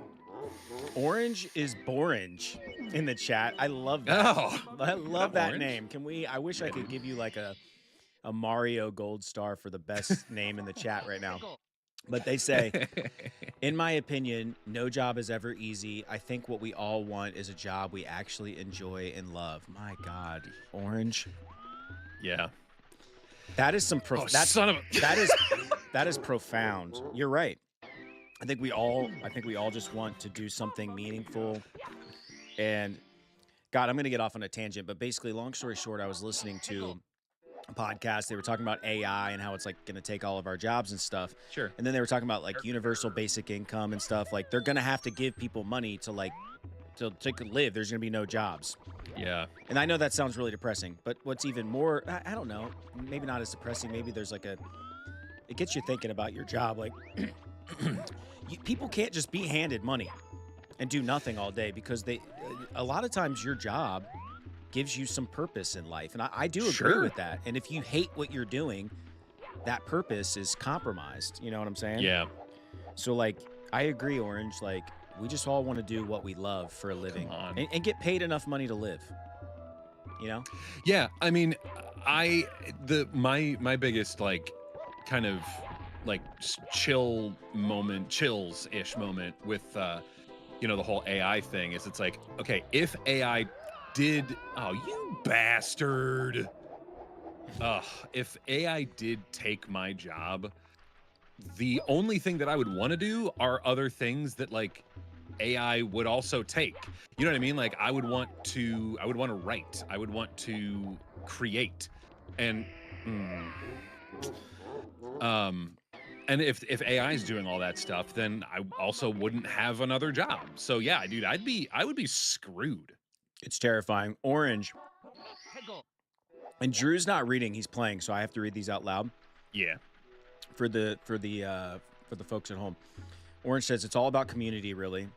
A: Orange is Borange in the chat. I love that.
B: oh,
A: I love that
B: orange.
A: name. Can we I wish
B: Yeah,
A: I could
B: dude.
A: give you like a Mario gold star for the best name in the chat right now. But they say, in my opinion, no job is ever easy. I think what we all want is a job we actually enjoy and love. My God, Orange.
B: Yeah.
A: That is some
B: Oh, son of a
A: that is profound. You're right. I think we all just want to do something meaningful. And God, I'm going to get off on a tangent, but basically, long story short, I was listening to a podcast. They were talking about AI and how it's like going to take all of our jobs and stuff.
B: Sure.
A: And then they were talking about like universal basic income and stuff. Like they're going to have to give people money to like to live. There's going to be no jobs.
B: Yeah.
A: And I know that sounds really depressing, but what's even more, I don't know, maybe not as depressing. Maybe there's like it gets you thinking about your job. Like people can't just be handed money and do nothing all day because a lot of times your job gives you some purpose in life. And I do agree
B: Sure.
A: with that. And if you hate what you're doing, that purpose is compromised. You know what I'm saying?
B: Yeah.
A: So like, I agree, Orange. Like we just all want to do what we love for a living
B: Come on.
A: and get paid enough money to live, you know?
B: Yeah, I mean, my biggest like kind of like chills-ish moment with you know, the whole AI thing is it's like, okay, if AI did, oh, you bastard. If AI did take my job, the only thing that I would want to do are other things that like AI would also take. You know what I mean? Like I would want to write. I would want to create. And and if AI is doing all that stuff, then I also wouldn't have another job. So yeah, dude, I would be screwed.
A: It's terrifying. Orange. And Drew's not reading, he's playing, so I have to read these out loud.
B: Yeah.
A: For the folks at home. Orange says it's all about community, really,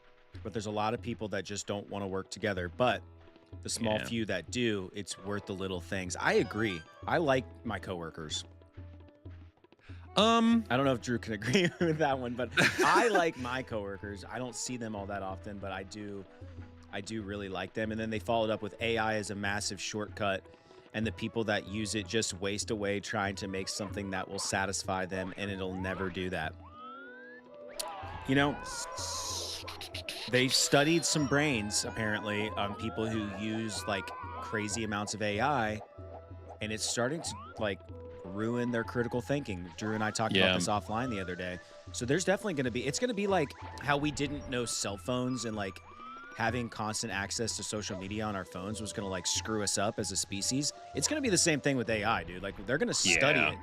A: but there's a lot of people that just don't want to work together. But the small few that do, it's worth the little things. I agree. I like my coworkers. I don't know if Drew can agree with that one, but I like my coworkers. I don't see them all that often, but I do really like them. And then they followed up with AI as a massive shortcut. And the people that use it just waste away trying to make something that will satisfy them, and it'll never do that. You know, they've studied some brains, apparently, on people who use, like, crazy amounts of AI, and it's starting to, like, ruin their critical thinking. Drew and I talked about this offline the other day. So there's definitely going to be, it's going to be like how we didn't know cell phones and, like, having constant access to social media on our phones was going to like screw us up as a species. It's going to be the same thing with AI, dude. Like they're going to study it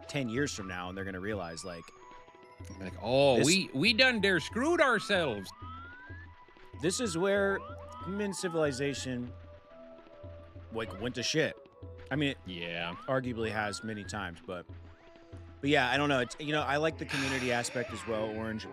A: 10 years from now and they're going to realize like,
B: oh, we done there screwed ourselves.
A: This is where human civilization like went to shit. I mean, it arguably has many times, but yeah, I don't know. It's, you know, I like the community aspect as well, Orange.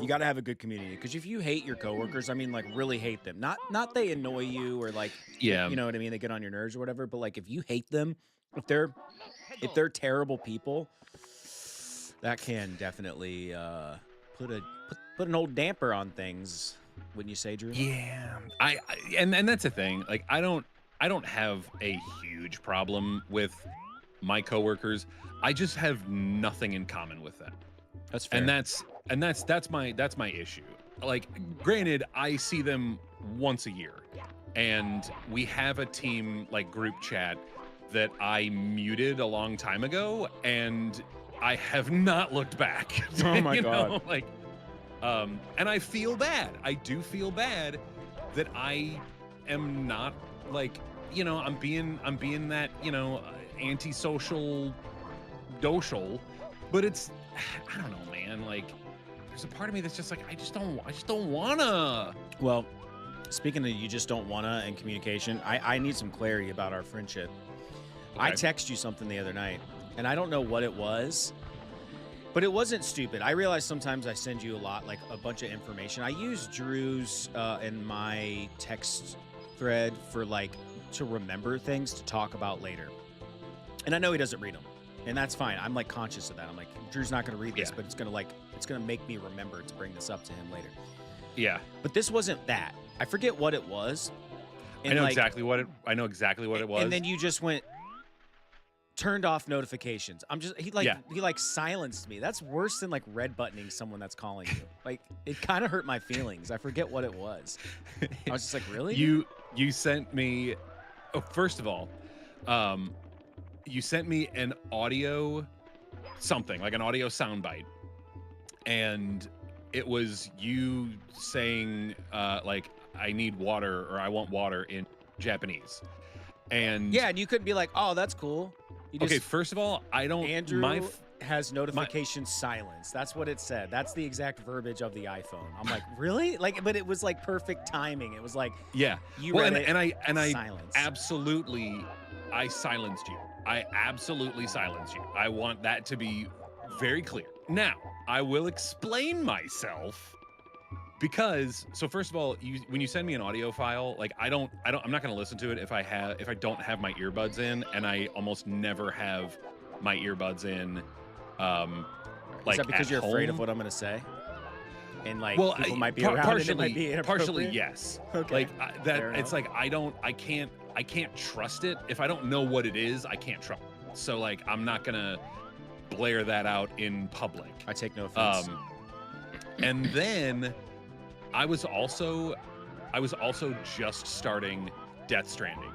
A: You got to have a good community because if you hate your coworkers, I mean, like really hate them, not they annoy you or like, you know what I mean? They get on your nerves or whatever. But like, if you hate them, if they're terrible people, that can definitely put an old damper on things. Wouldn't you say, Drew?
B: Yeah, and that's the thing. Like, I don't have a huge problem with my coworkers. I just have nothing in common with them.
A: That's fair.
B: And that's my issue. Like, granted, I see them once a year, and we have a team like group chat that I muted a long time ago, and I have not looked back.
A: Oh my God!
B: Like, and I feel bad. I do feel bad that I am not like, you know, I'm being that, you know, antisocial social, but it's, I don't know, man. Like, there's a part of me that's just like, I just don't wanna.
A: Well, speaking of you just don't wanna and communication, I need some clarity about our friendship. Okay. I text you something the other night, and I don't know what it was, but it wasn't stupid. I realize sometimes I send you a lot, like a bunch of information. I use Drew's in my text thread for like to remember things to talk about later. And I know he doesn't read them, and that's fine. I'm like conscious of that. I'm like, Drew's not going to read this,
B: Yeah.
A: but it's going to make me remember to bring this up to him later.
B: Yeah.
A: But this wasn't that. I forget what it was. And
B: I know
A: like,
B: exactly what it was.
A: And then you just turned off notifications. He like silenced me. That's worse than like red buttoning someone that's calling you. Like it kind of hurt my feelings. I forget what it was. I was just like, really?
B: You sent me first of all, you sent me an audio something, like an audio soundbite. And it was you saying like I need water or I want water in Japanese. And
A: yeah, and you couldn't be like, "Oh, that's cool."
B: Okay, first of all, I don't.
A: Andrew has notification silence. That's what it said. That's the exact verbiage of the iPhone. I'm like, really? Like, but it was like perfect timing. It was like,
B: yeah.
A: You read it,
B: and I
A: silence.
B: absolutely, I silenced you. I absolutely silenced you. I want that to be very clear. Now, I will explain myself. Because so first of all, when you send me an audio file, like I'm not going to listen to it if I don't have my earbuds in, and I almost never have my earbuds in. Like
A: is that because you're afraid of
B: home.
A: what I'm going to say? And like
B: Well,
A: people might be around and it might be inappropriate?
B: partially yes.
A: Okay.
B: Like that it's like I can't trust it. If I don't know what it is, I can't trust it. So like I'm not going to blare that out in public.
A: I take no offense.
B: And then I was also just starting Death Stranding.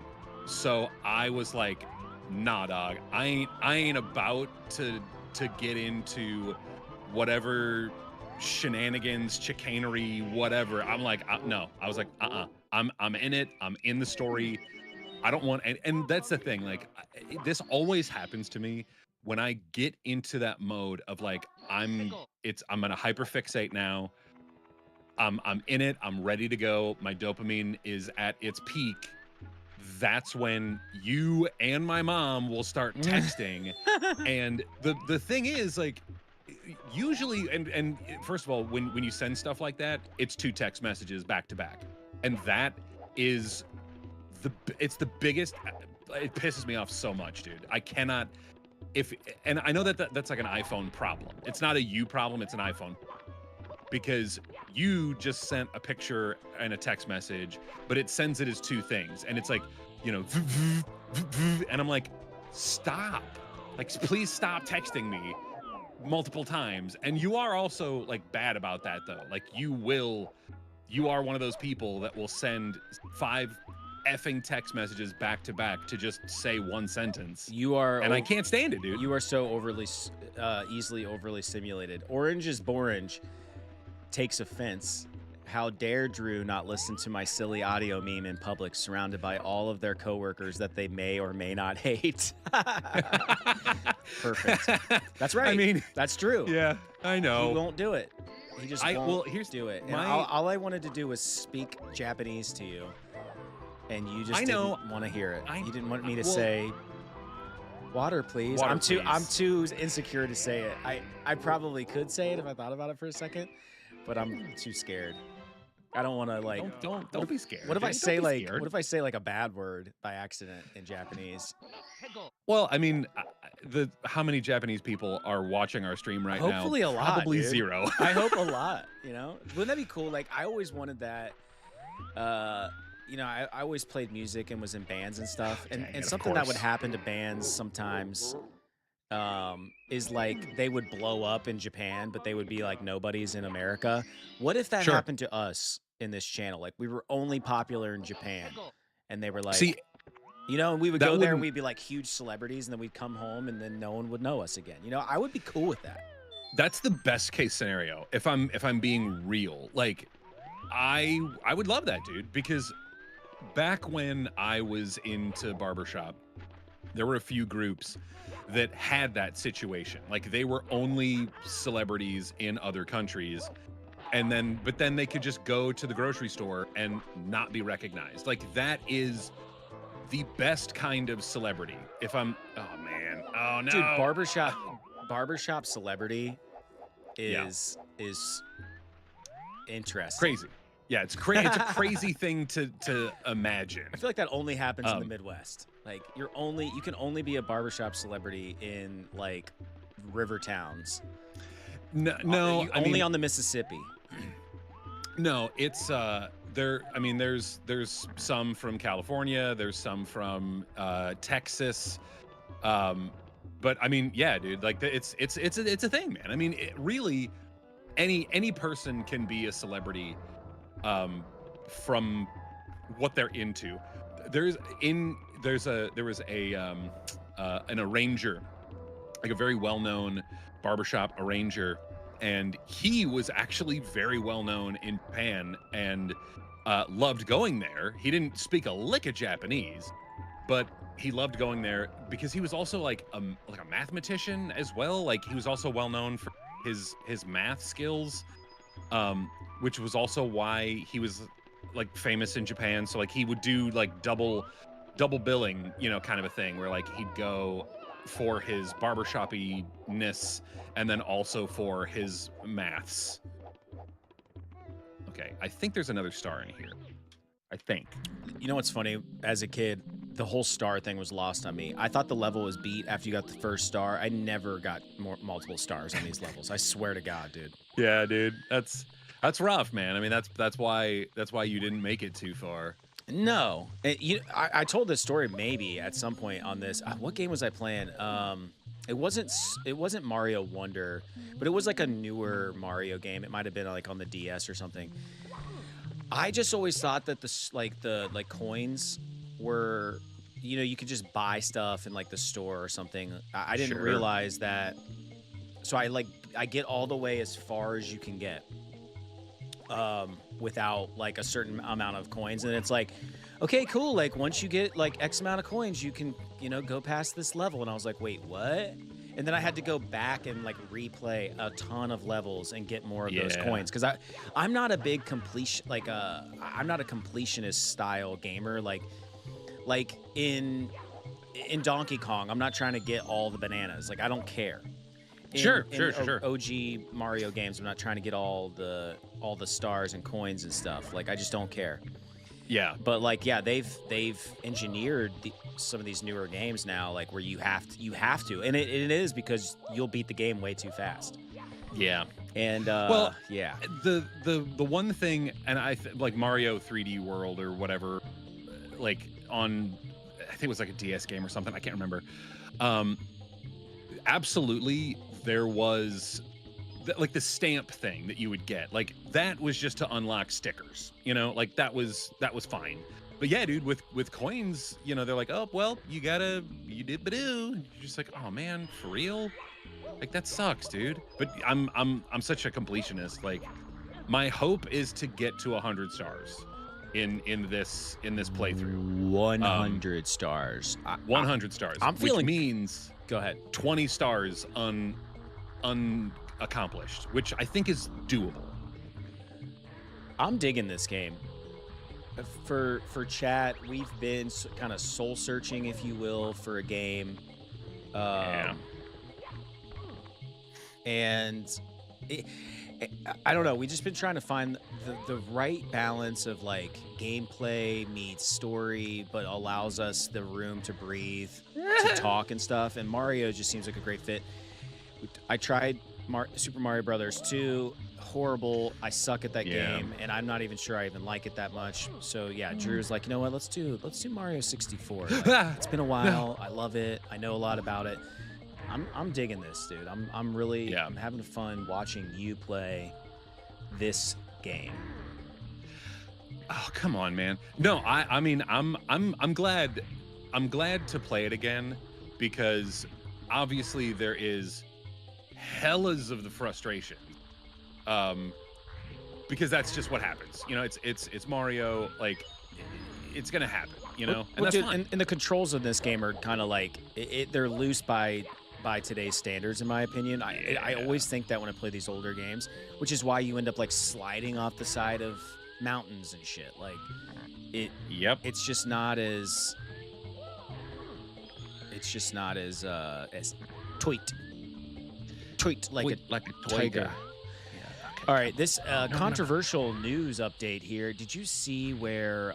B: So I was like, nah, dog, I ain't about to get into whatever shenanigans, chicanery, whatever. I'm like, no. I was like, I'm in it. I'm in the story. I don't want, and that's the thing. Like, this always happens to me when I get into that mode of like, I'm gonna hyperfixate now. I'm in it. I'm ready to go. My dopamine is at its peak. That's when you and my mom will start texting. And the thing is, like, usually, and first of all, when you send stuff like that, it's 2 text messages back to back, and that is it's the biggest. It pisses me off so much, dude. I cannot. And I know that's like an iPhone problem. It's not a you problem. It's an iPhone. Because you just sent a picture and a text message, but it sends it as 2 things. And it's like, you know, and I'm like, stop. Like, please stop texting me multiple times. And you are also like bad about that though. Like you are one of those people that will send 5 effing text messages back to back to just say 1 sentence. And I can't stand it, dude.
A: You are so easily overly stimulated. Orange is Borange takes offense. How dare Drew not listen to my silly audio meme in public, surrounded by all of their coworkers that they may or may not hate. Perfect. That's right.
B: I mean,
A: that's true.
B: Yeah, I know.
A: He won't do it. He just won't do it. And all I wanted to do was speak Japanese to you, and you just didn't want to hear it. You didn't want me to say water, please. I'm too insecure to say it. I probably could say it if I thought about it for a second, but I'm too scared. I don't want to like.
B: Don't be scared.
A: What if I say like? What if I say like a bad word by accident in Japanese?
B: Well, I mean, how many Japanese people are watching our stream right now?
A: Hopefully a lot.
B: Probably
A: dude.
B: 0.
A: I hope a lot. You know, wouldn't that be cool? Like I always wanted that. You know, I always played music and was in bands and stuff, and something that would happen to bands sometimes. Is like they would blow up in Japan, but they would be like nobodies in America. What if that happened to us in this channel? Like we were only popular in Japan, and they were like, you know, and we would go there and we'd be like huge celebrities, and then we'd come home and then no one would know us again. You know, I would be cool with that.
B: That's the best case scenario. If I'm being real, like I would love that, dude, because back when I was into barbershop, there were a few groups that had that situation. Like they were only celebrities in other countries, but then they could just go to the grocery store and not be recognized. Like that is the best kind of celebrity. Oh Oh
A: Dude,
B: no.
A: barbershop celebrity
B: Yeah.
A: is interesting.
B: Crazy. Yeah, it's a crazy thing to imagine.
A: I feel like that only happens in the
B: Um,
A: Midwest. Like you can only be a barbershop celebrity in like river towns.
B: no, no,
A: You
B: I
A: only
B: mean,
A: on the Mississippi.
B: no, it's there. I mean, there's some from California, there's some from Texas, um, but I mean, yeah, dude, like it's a thing, man. I mean, it really any person can be a celebrity um, from what they're into. There was a an arranger, like a very well-known barbershop arranger, and he was actually very well known in Japan and loved going there. He didn't speak a lick of Japanese, but he loved going there because he was also like a mathematician as well. Like he was also well known for his math skills, which was also why he was like famous in Japan. So like he would do like double billing, you know, kind of a thing where like he'd go for his barbershoppiness and then also for his maths. Okay, I think there's another star in here. I think.
A: You know what's funny? As a kid, the whole star thing was lost on me. I thought the level was beat after you got the first star. I never got multiple stars on these levels. I swear to God, dude.
B: Yeah, dude. That's rough, man. I mean, that's why you didn't make it too far.
A: No, I told this story maybe at some point on this. What game was I playing? It wasn't Mario Wonder, but it was like a newer Mario game. It might have been like on the DS or something. I just always thought that the coins were, you know, you could just buy stuff in like the store or something. I didn't
B: Sure.
A: realize that. So I get all the way as far as you can get. Without like a certain amount of coins, and it's like, okay, cool, like once you get like X amount of coins you can, you know, go past this level. And I was like, wait, what? And then I had to go back and like replay a ton of levels and get more of those coins, because I'm not a big completion, like I'm not a completionist style gamer, like in Donkey Kong. I'm not trying to get all the bananas, like I don't care.
B: Sure.
A: OG Mario games, I'm not trying to get all the stars and coins and stuff. Like I just don't care.
B: Yeah.
A: But like, yeah, they've engineered some of these newer games now, like where you have to, and it is because you'll beat the game way too fast.
B: Yeah.
A: And
B: well,
A: yeah,
B: the one thing, and like Mario 3D World or whatever, like on, I think it was like a DS game or something. I can't remember. Absolutely, there was like the stamp thing that you would get, like that was just to unlock stickers, you know, like that was fine. But yeah, dude, with coins, you know, they're like, oh well, you did badoo. You're just like, oh man, for real? Like that sucks, dude. But I'm such a completionist. Like my hope is to get to 100 stars in this playthrough.
A: 100 stars.
B: 100 stars.
A: I'm feeling.
B: Which means
A: Go ahead.
B: 20 stars unaccomplished, which I think is doable.
A: I'm digging this game. For chat, we've been kind of soul searching, if you will, for a game. And I don't know. We've just been trying to find the right balance of like gameplay meets story, but allows us the room to breathe, to talk and stuff. And Mario just seems like a great fit. I tried Super Mario Brothers 2. Horrible. I suck at that game, and I'm not even sure I even like it that much. So yeah, Drew's like, you know what? Let's do Mario 64. Like, it's been a while. I love it. I know a lot about it. I'm digging this, dude. I'm really I'm having fun watching you play this game.
B: Oh, come on, man. No, I mean I'm glad to play it again, because obviously there is hellas of the frustration. Because that's just what happens. You know, it's Mario, like it's gonna happen, you know? And that's fine.
A: And the controls of this game are kind of like they're loose by today's standards, in my opinion. I always think that when I play these older games, which is why you end up like sliding off the side of mountains and shit. Like it's just not as It's just not as tweet like a
B: Tweet like a
A: tiger.
B: tiger. Yeah. Okay.
A: All right, this
B: No, no, no.
A: controversial news update here. Did you see where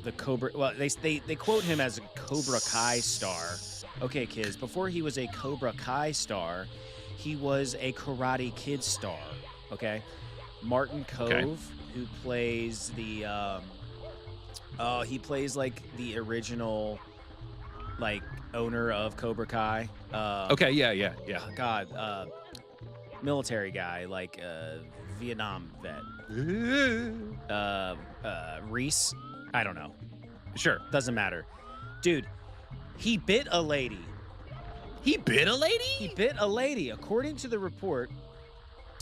A: the Cobra? Well, they quote him as a Cobra Kai star. Okay, kids. Before he was a Cobra Kai star, he was a Karate Kid star. Okay, Martin Cove,
B: Okay.
A: who plays the he plays like the original like owner of Cobra Kai.
B: Okay. Yeah. Yeah. Yeah.
A: God, military guy, like Vietnam vet. Reese. I don't know.
B: Sure.
A: Doesn't matter. Dude, he bit a lady.
B: He bit a lady?
A: He bit a lady. According to the report,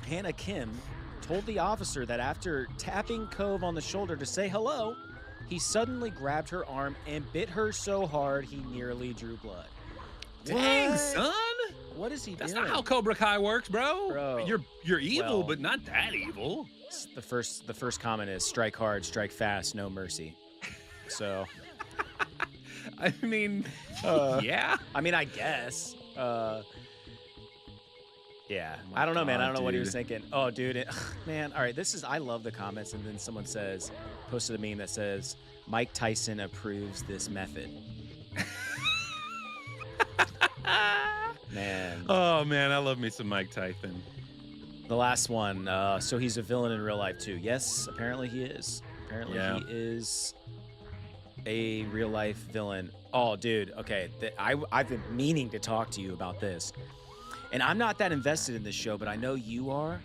A: Hannah Kim told the officer that after tapping Cove on the shoulder to say hello, he suddenly grabbed her arm and bit her so hard he nearly drew blood.
B: Dang,
A: What?
B: son.
A: What is he
B: That's
A: doing?
B: not how Cobra Kai works, bro.
A: Bro.
B: You're evil,
A: Well.
B: but not that evil.
A: The first comment is strike hard, strike fast, no mercy. So,
B: I mean, yeah.
A: I mean, I guess. Yeah.
B: Oh my
A: I don't know, man. I
B: God,
A: don't know what he was
B: dude.
A: thinking. Oh, dude. Man, all right. I love the comments. And then someone posted a meme that says, Mike Tyson approves this method. Man.
B: Oh man, I love me some Mike Tyson.
A: The last one. So he's a villain in real life, too. Yes, apparently he is. Apparently
B: Yeah.
A: he is a real life villain. Oh, dude. Okay. I've been meaning to talk to you about this. And I'm not that invested in this show, but I know you are.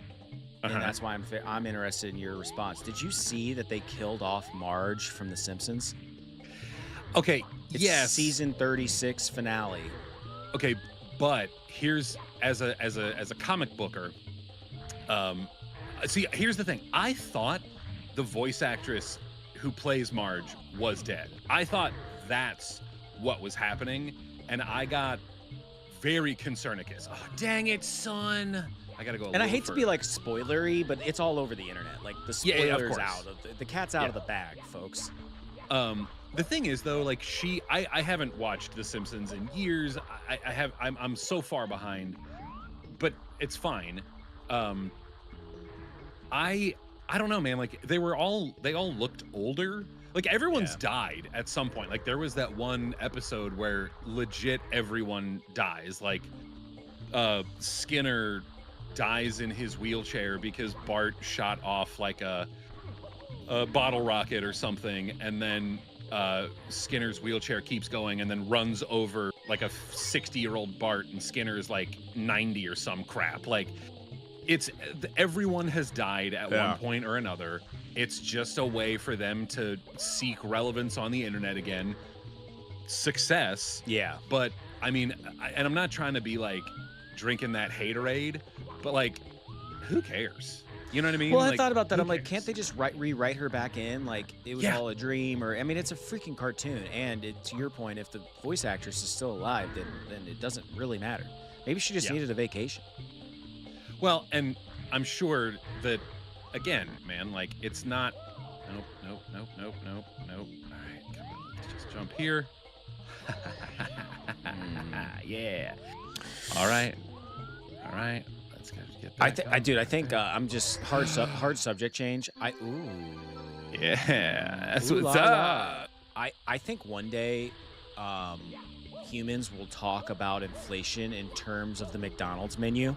A: And that's why I'm interested in your response. Did you see that they killed off Marge from The Simpsons?
B: Okay.
A: It's
B: yes.
A: season 36 finale.
B: Okay, but here's as a comic booker. See, here's the thing. I thought the voice actress who plays Marge was dead. I thought that's what was happening, and I got very concernicus. Oh, dang it, son! I gotta go.
A: And I hate to be like spoilery, but it's all over the internet. Like the spoilers
B: course.
A: out. The cat's out of the bag, folks.
B: The thing is, though, like I haven't watched The Simpsons in years. I'm so far behind, but it's fine. I don't know, man. Like they all looked older. Like everyone's died at some point. Like there was that one episode where legit everyone dies. Like Skinner dies in his wheelchair because Bart shot off like a bottle rocket or something, and then Skinner's wheelchair keeps going and then runs over like a 60-year-old Bart, and Skinner's like 90 or some crap. Like everyone has died at one point or another. It's just a way for them to seek relevance on the internet again. Success.
A: Yeah.
B: But I mean, and I'm not trying to be like drinking that haterade, but like, who cares? You know what I mean?
A: Well, I
B: Like,
A: thought about that.
B: who
A: I'm like,
B: cares?
A: can't they just rewrite her back in? Like it was all a dream, or I mean, it's a freaking cartoon. And to your point, if the voice actress is still alive, then it doesn't really matter. Maybe she just needed a vacation.
B: Well, and I'm sure that, again, man, like it's not. Nope. All right, come on, let's just jump here. Yeah. All right. Let's get back.
A: I think I'm just hard subject change.
B: Yeah, that's
A: Ooh
B: what's
A: la
B: up.
A: la. I think one day humans will talk about inflation in terms of the McDonald's menu.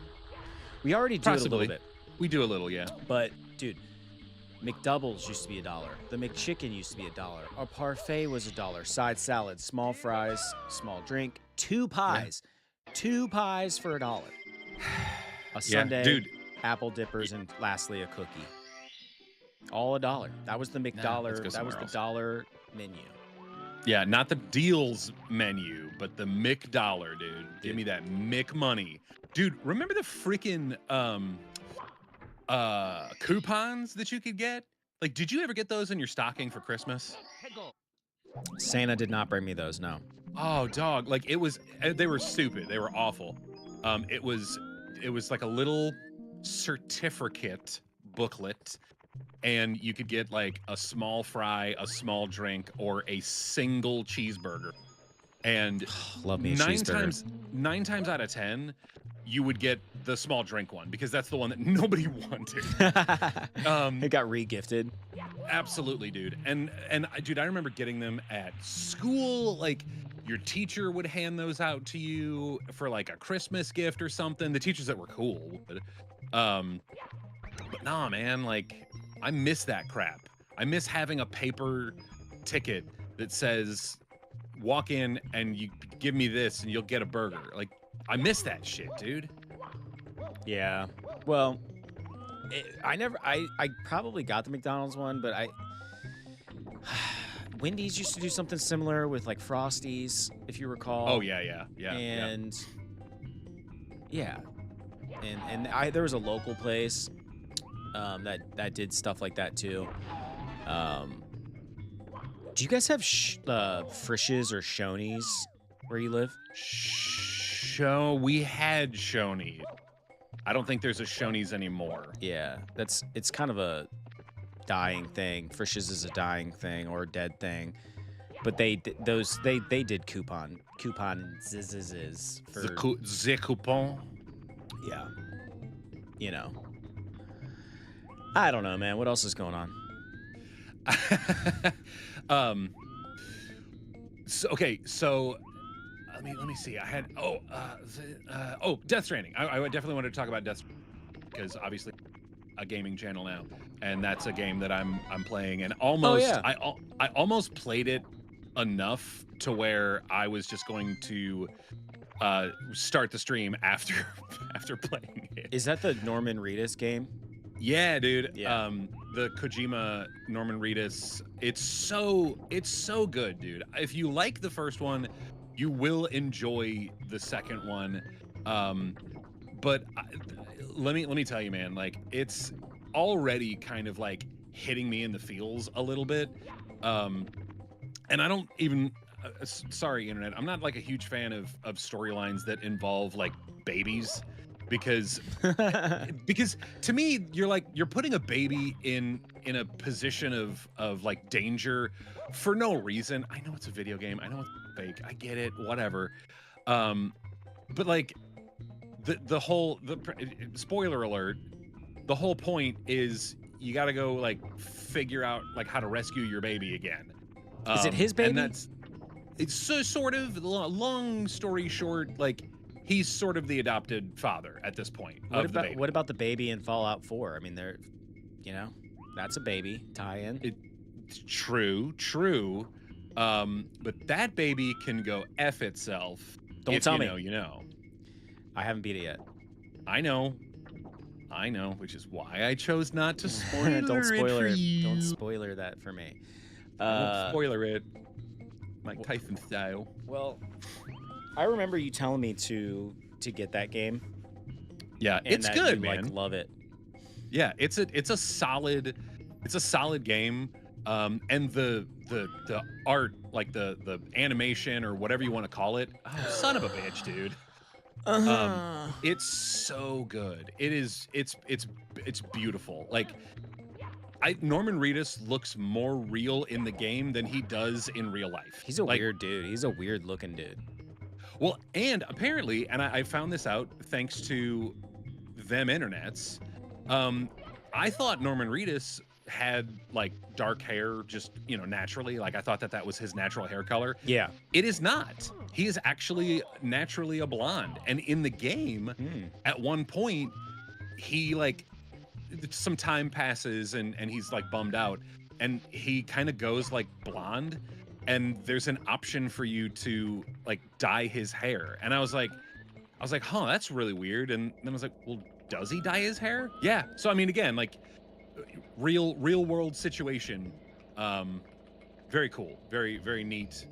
A: We already do it a
B: Possibly.
A: little bit.
B: We do a little, yeah.
A: But dude, McDoubles used to be $1. The McChicken used to be $1. Our parfait was $1. Side salad, small fries, small drink, 2 pies. 2 pies for $1. A sundae,
B: dude.
A: apple dippers, and lastly a cookie. All $1. That was the McDollar.
B: let's go
A: That was the
B: somewhere
A: dollar menu.
B: Yeah, not the deals menu, but the McDollar, dude. Give me that McMoney. Dude, remember the freaking coupons that you could get? Like, did you ever get those in your stocking for Christmas?
A: Santa did not bring me those, no.
B: Oh, dog. Like they were stupid. They were awful. It was like a little certificate booklet, and you could get like a small fry, a small drink, or a single cheeseburger. and
A: Love me a
B: nine
A: cheeseburger.
B: times nine times out of 10, you would get the small drink one because that's the one that nobody wanted.
A: It got re-gifted.
B: Absolutely, dude. And dude, I remember getting them at school. Like your teacher would hand those out to you for like a Christmas gift or something. The teachers that were cool, but nah, man. Like I miss that crap. I miss having a paper ticket that says walk in and you give me this and you'll get a burger. Like I miss that shit, dude.
A: Yeah. Well, I never. I probably got the McDonald's one, but Wendy's used to do something similar with like Frosties, if you
B: Oh
A: recall.
B: yeah.
A: And yeah, and there was a local place that did stuff like that too. Um, do you guys have Frisch's or Shoney's where you live?
B: We had Shoney. I don't think there's a Shoney's anymore.
A: Yeah, it's kind of a dying thing. Frisch's is a dying thing or a dead thing. But they did coupon zizzes for
B: The coupon.
A: yeah. You know. I don't know, man. What else is going on?
B: So let me see. I had Death Stranding. I definitely wanted to talk about Death Stranding because obviously a gaming channel now, and that's a game that I'm playing, and almost
A: yeah.
B: I almost played it enough to where I was just going to start the stream after playing it.
A: Is that the Norman Reedus game?
B: Yeah, dude.
A: Yeah.
B: The Kojima Norman Reedus. It's so good, dude. If you like the first one, you will enjoy the second one. But let me tell you, man. Like it's already kind of like hitting me in the feels a little bit. And I don't even. Sorry, internet. I'm not like a huge fan of storylines that involve like babies. Because to me you're putting a baby in a position of like danger for no reason. I know it's a video game, I know it's fake, I get it, whatever, but like the whole spoiler alert, the whole point is you got to go like figure out like how to rescue your baby again.
A: Is it his baby?
B: And it's so sort of, long story short, like he's sort of the adopted father at this point.
A: What about the baby in Fallout 4? I mean, that's a baby tie-in.
B: True. But that baby can go F itself.
A: Don't tell me.
B: You know.
A: I haven't beat it yet.
B: I know, which is why I chose not to spoiler
A: Don't spoiler
B: it for you.
A: Don't spoiler that for me.
B: I won't spoiler it. Mike Tyson style.
A: Well, I remember you telling me to get that game.
B: Yeah,
A: and
B: it's
A: that
B: good,
A: you,
B: man.
A: Like, love it.
B: Yeah, it's a solid game. And the art, like the animation or whatever you want to call it. Oh, son of a bitch, dude. It's so good. It's beautiful. Like Norman Reedus looks more real in the game than he does in real life.
A: He's a weird dude. He's a weird looking dude.
B: Well, and apparently, and I found this out thanks to them internets. I thought Norman Reedus had like dark hair just, naturally. Like I thought that was his natural hair color.
A: Yeah.
B: It is not. He is actually naturally a blonde. And in the game, at one point, he like some time passes and he's like bummed out and he kind of goes like blonde. And there's an option for you to like dye his hair. And I was like, huh, that's really weird. And then I was like, well, does he dye his hair? Yeah. So, I mean, again, like real world situation. Very cool. Very, very neat.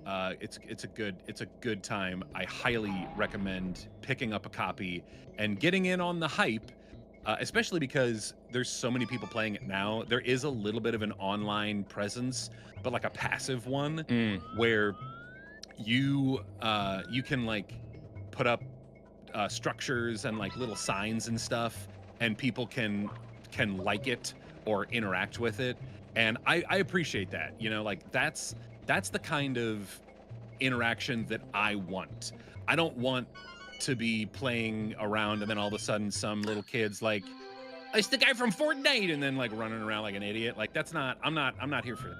B: It's a good time. I highly recommend picking up a copy and getting in on the hype. Especially because there's so many people playing it now. There is a little bit of an online presence, but like a passive one where you can like put up structures and like little signs and stuff, and people can like it or interact with it. And I appreciate that. Like that's the kind of interaction that I want. I don't want to be playing around and then all of a sudden some little kid's like, it's the guy from Fortnite, and then like running around like an idiot. Like that's not. I'm not here for that.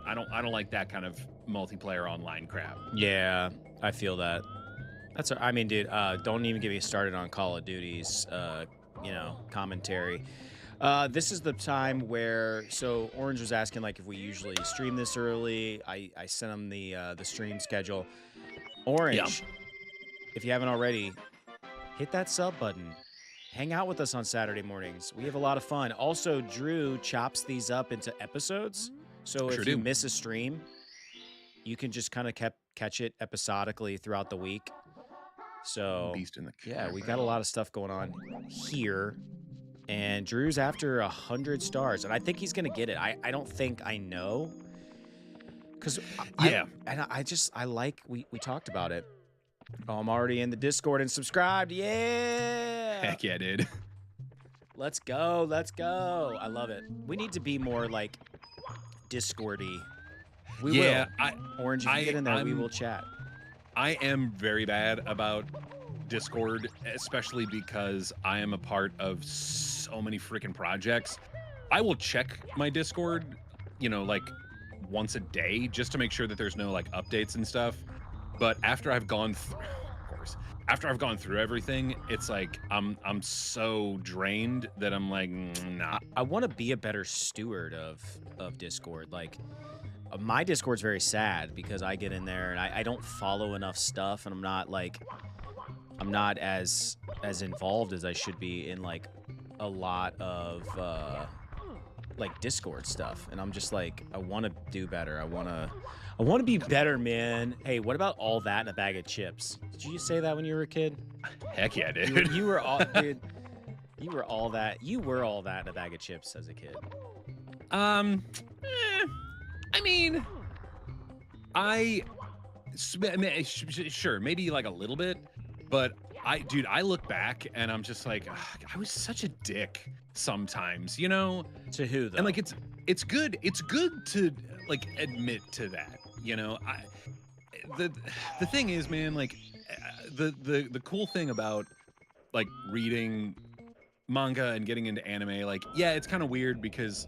B: I don't like that kind of multiplayer online crap.
A: Yeah, I feel that. I mean, dude, don't even get me started on Call of Duty's, commentary. This is the time where, so Orange was asking like if we usually stream this early. I sent him the stream schedule.
B: Yeah.
A: Orange, if you haven't already, hit that sub button. Hang out with us on Saturday mornings. We have a lot of fun. Also, Drew chops these up into episodes. So
B: Sure
A: if you
B: do.
A: miss a stream, you can just kind of catch it episodically throughout the week. So
B: Beast in the
A: yeah, we got a
B: camera.
A: lot of stuff going on here. And Drew's after 100 stars, and I think he's gonna get it. I don't think I know, because
B: Yeah.
A: I like we talked about it. Oh, I'm already in the Discord and subscribed. Yeah.
B: Heck yeah, dude.
A: Let's go. Let's go. I love it. We need to be more like Discordy. We
B: Yeah,
A: will. Orange, if you get in there, we will chat.
B: I am very bad about Discord, especially because I am a part of so many freaking projects. I will check my Discord, like once a day just to make sure that there's no like updates and stuff. But after I've gone through, of course, after I've gone through everything, it's like I'm so drained that I'm like, nah.
A: I want to be a better steward of Discord. Like, my Discord's very sad because I get in there and I don't follow enough stuff, and I'm not as involved as I should be in like a lot of like Discord stuff. And I'm just like, I want to do better. I want to be better, man. Hey, what about all that in a bag of chips? Did you say that when you were a kid?
B: Heck yeah, dude.
A: You were all, dude. You were all that. You were all that in a bag of chips as a kid.
B: I mean, sure, maybe like a little bit, but I look back and I'm just like, ugh, I was such a dick sometimes,
A: To who though?
B: And like it's good to like admit to that, the thing is, man, like the cool thing about like reading manga and getting into anime, like, yeah, it's kind of weird because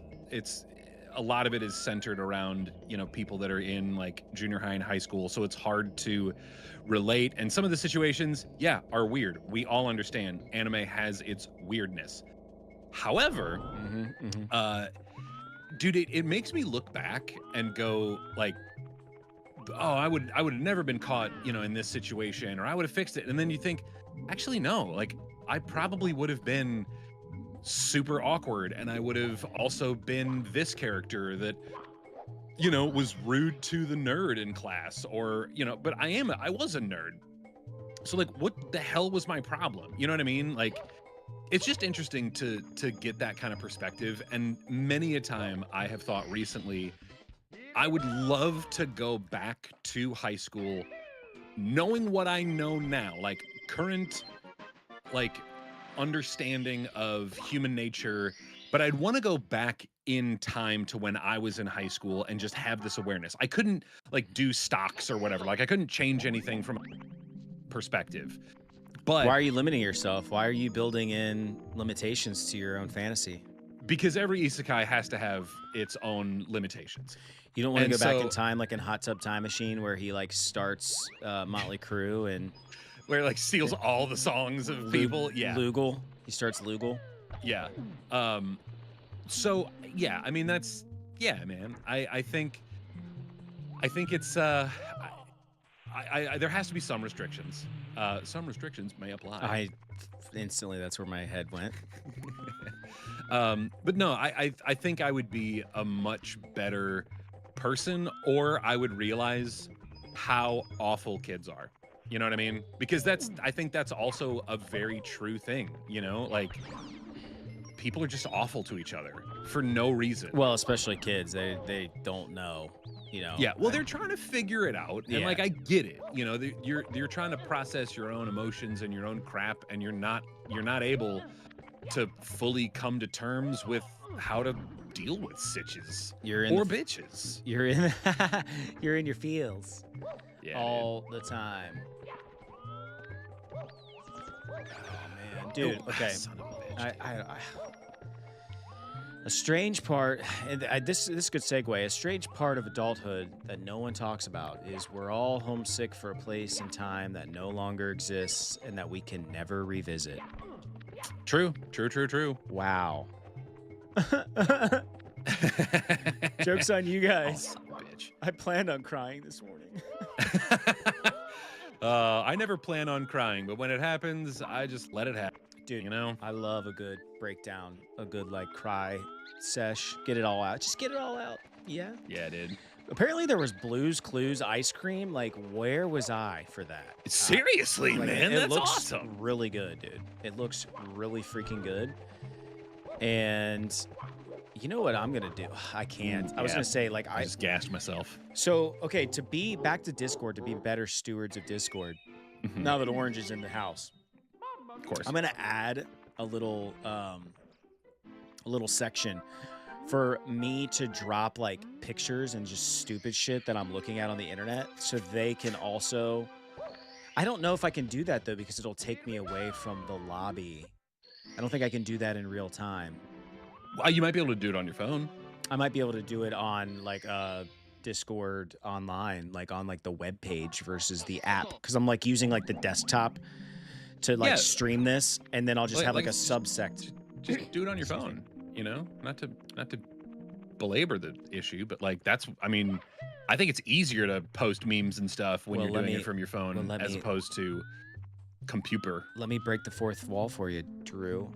B: a lot of it is centered around, people that are in like junior high and high school. So it's hard to relate. And some of the situations, yeah, are weird. We all understand anime has its weirdness. However, dude, it makes me look back and go like, oh, I would have never been caught, in this situation, or I would have fixed it. And then you think, actually, no, like I probably would have been super awkward, and I would have also been this character that was rude to the nerd in class, or but I was a nerd, so like what the hell was my problem? You know what I mean? Like it's just interesting to get that kind of perspective. And many a time I have thought recently, I would love to go back to high school knowing what I know now, like current like understanding of human nature, but I'd want to go back in time to when I was in high school and just have this awareness. I couldn't like do stocks or whatever. Like I couldn't change anything from perspective. But
A: why are you limiting yourself? Why are you building in limitations to your own fantasy?
B: Because every isekai has to have its own limitations.
A: You don't want to go back in time like in Hot Tub Time Machine where he like starts Motley Crue and
B: where like steals all the songs of people. Yeah.
A: Lugal. He starts Lugal.
B: Yeah. So yeah, I mean that's man. I think it's there has to be some restrictions. Some restrictions may apply.
A: Instantly that's where my head went.
B: But no, I think I would be a much better person, or I would realize how awful kids are. You know what I mean? Because I think that's also a very true thing, like people are just awful to each other for no reason.
A: Well, especially kids, they don't know,
B: Yeah, well, they're trying to figure it out, and like I get it. You're trying to process your own emotions and your own crap, and you're not able to fully come to terms with how to deal with sitches or bitches.
A: You're in your feels.
B: Yeah,
A: all the time. Oh man, dude.
B: Oh,
A: Okay,
B: son of a bitch.
A: I a strange part, and this is a good segue. A strange part of adulthood that no one talks about is we're all homesick for a place and time that no longer exists and that we can never revisit.
B: True.
A: Wow. Joke's on you
B: Oh,
A: guys.
B: son of a bitch.
A: I planned on crying this morning.
B: I never plan on crying, but when it happens, I just let it happen.
A: Dude,
B: You know?
A: I love a good breakdown, a good like cry sesh. Get it all out. Just get it all out. Yeah.
B: Yeah, dude.
A: Apparently there was Blue's Clues ice cream. Like, where was I for that?
B: Seriously,
A: Like,
B: man,
A: it
B: that's
A: looks
B: awesome.
A: really good, dude. It looks really freaking good. And you know what I'm gonna do? I can't. I was
B: Yeah.
A: gonna say like
B: I just gassed myself.
A: So okay, to be back to Discord, to be better stewards of Discord.
B: Mhm.
A: Now that Orange is in the house,
B: Of course.
A: I'm gonna add a little section for me to drop like pictures and just stupid shit that I'm looking at on the internet, so they can also. I don't know if I can do that though because it'll take me away from the lobby. I don't think I can do that in real time.
B: Well, you might be able to do it on your phone.
A: I might be able to do it on like Discord online, like on like the web page versus the app, because I'm like using like the desktop to like stream this, and then I'll just have like a subsect.
B: Just do it on your phone. You know, not to belabor the issue, but like I mean, I think it's easier to post memes and stuff when you're doing it from your phone as opposed to computer.
A: Let me break the fourth wall for you, Drew.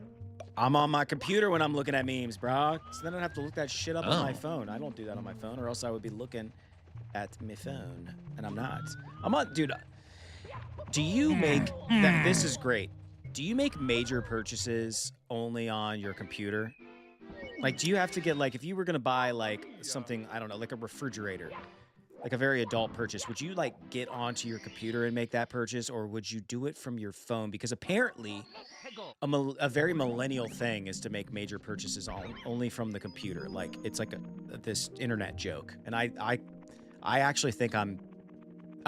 A: I'm on my computer when I'm looking at memes, bro. So then I don't have to look that shit up on my phone. I don't do that on my phone, or else I would be looking at my phone, and I'm not. I'm on, dude. Do you make that? This is great. Do you make major purchases only on your computer? Like, do you have to get like if you were gonna buy like something, I don't know, like a refrigerator, like a very adult purchase, would you like get onto your computer and make that purchase, or would you do it from your phone? Because apparently a very millennial thing is to make major purchases only from the computer. Like it's like this internet joke, and I actually think I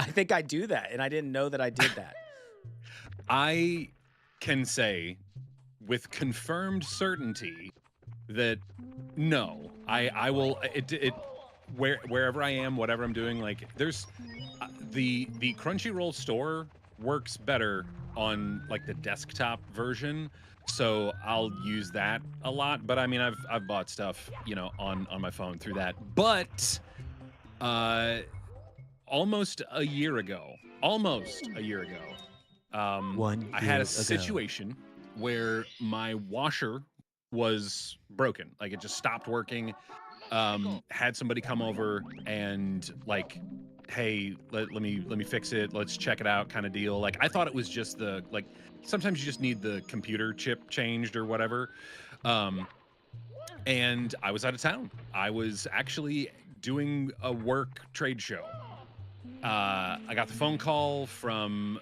A: think I do that, and I didn't know that I did that.
B: I can say with confirmed certainty that no, I will wherever I am, whatever I'm doing, like there's the Crunchyroll store works better on like the desktop version, so I'll use that a lot. But I mean, I've bought stuff, you know, on my phone through that. But almost a year ago, I had a situation where my washer was broken. Like it just stopped working. Had somebody come over and like, hey, let me fix it. Let's check it out kind of deal. Like I thought it was just the, like, sometimes you just need the computer chip changed or whatever. And I was out of town. I was actually doing a work trade show. I got the phone call from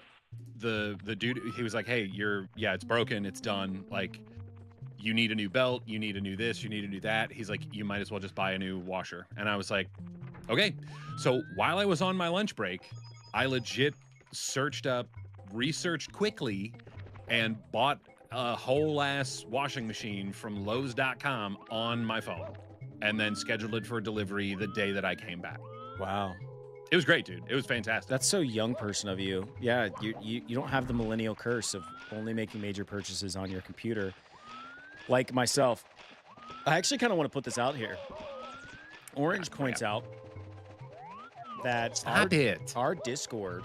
B: the dude. He was like, hey, it's broken. It's done. Like, you need a new belt. You need a new this. You need a new that. He's like, you might as well just buy a new washer. And I was like, okay. So while I was on my lunch break, I legit researched quickly, and bought a whole ass washing machine from Lowe's.com on my phone, and then scheduled it for delivery the day that I came back.
A: Wow.
B: It was great, dude. It was fantastic.
A: That's so young person of you. Yeah, you don't have the millennial curse of only making major purchases on your computer. Like myself. I actually kind of want to put this out here. Orange points out that our Discord,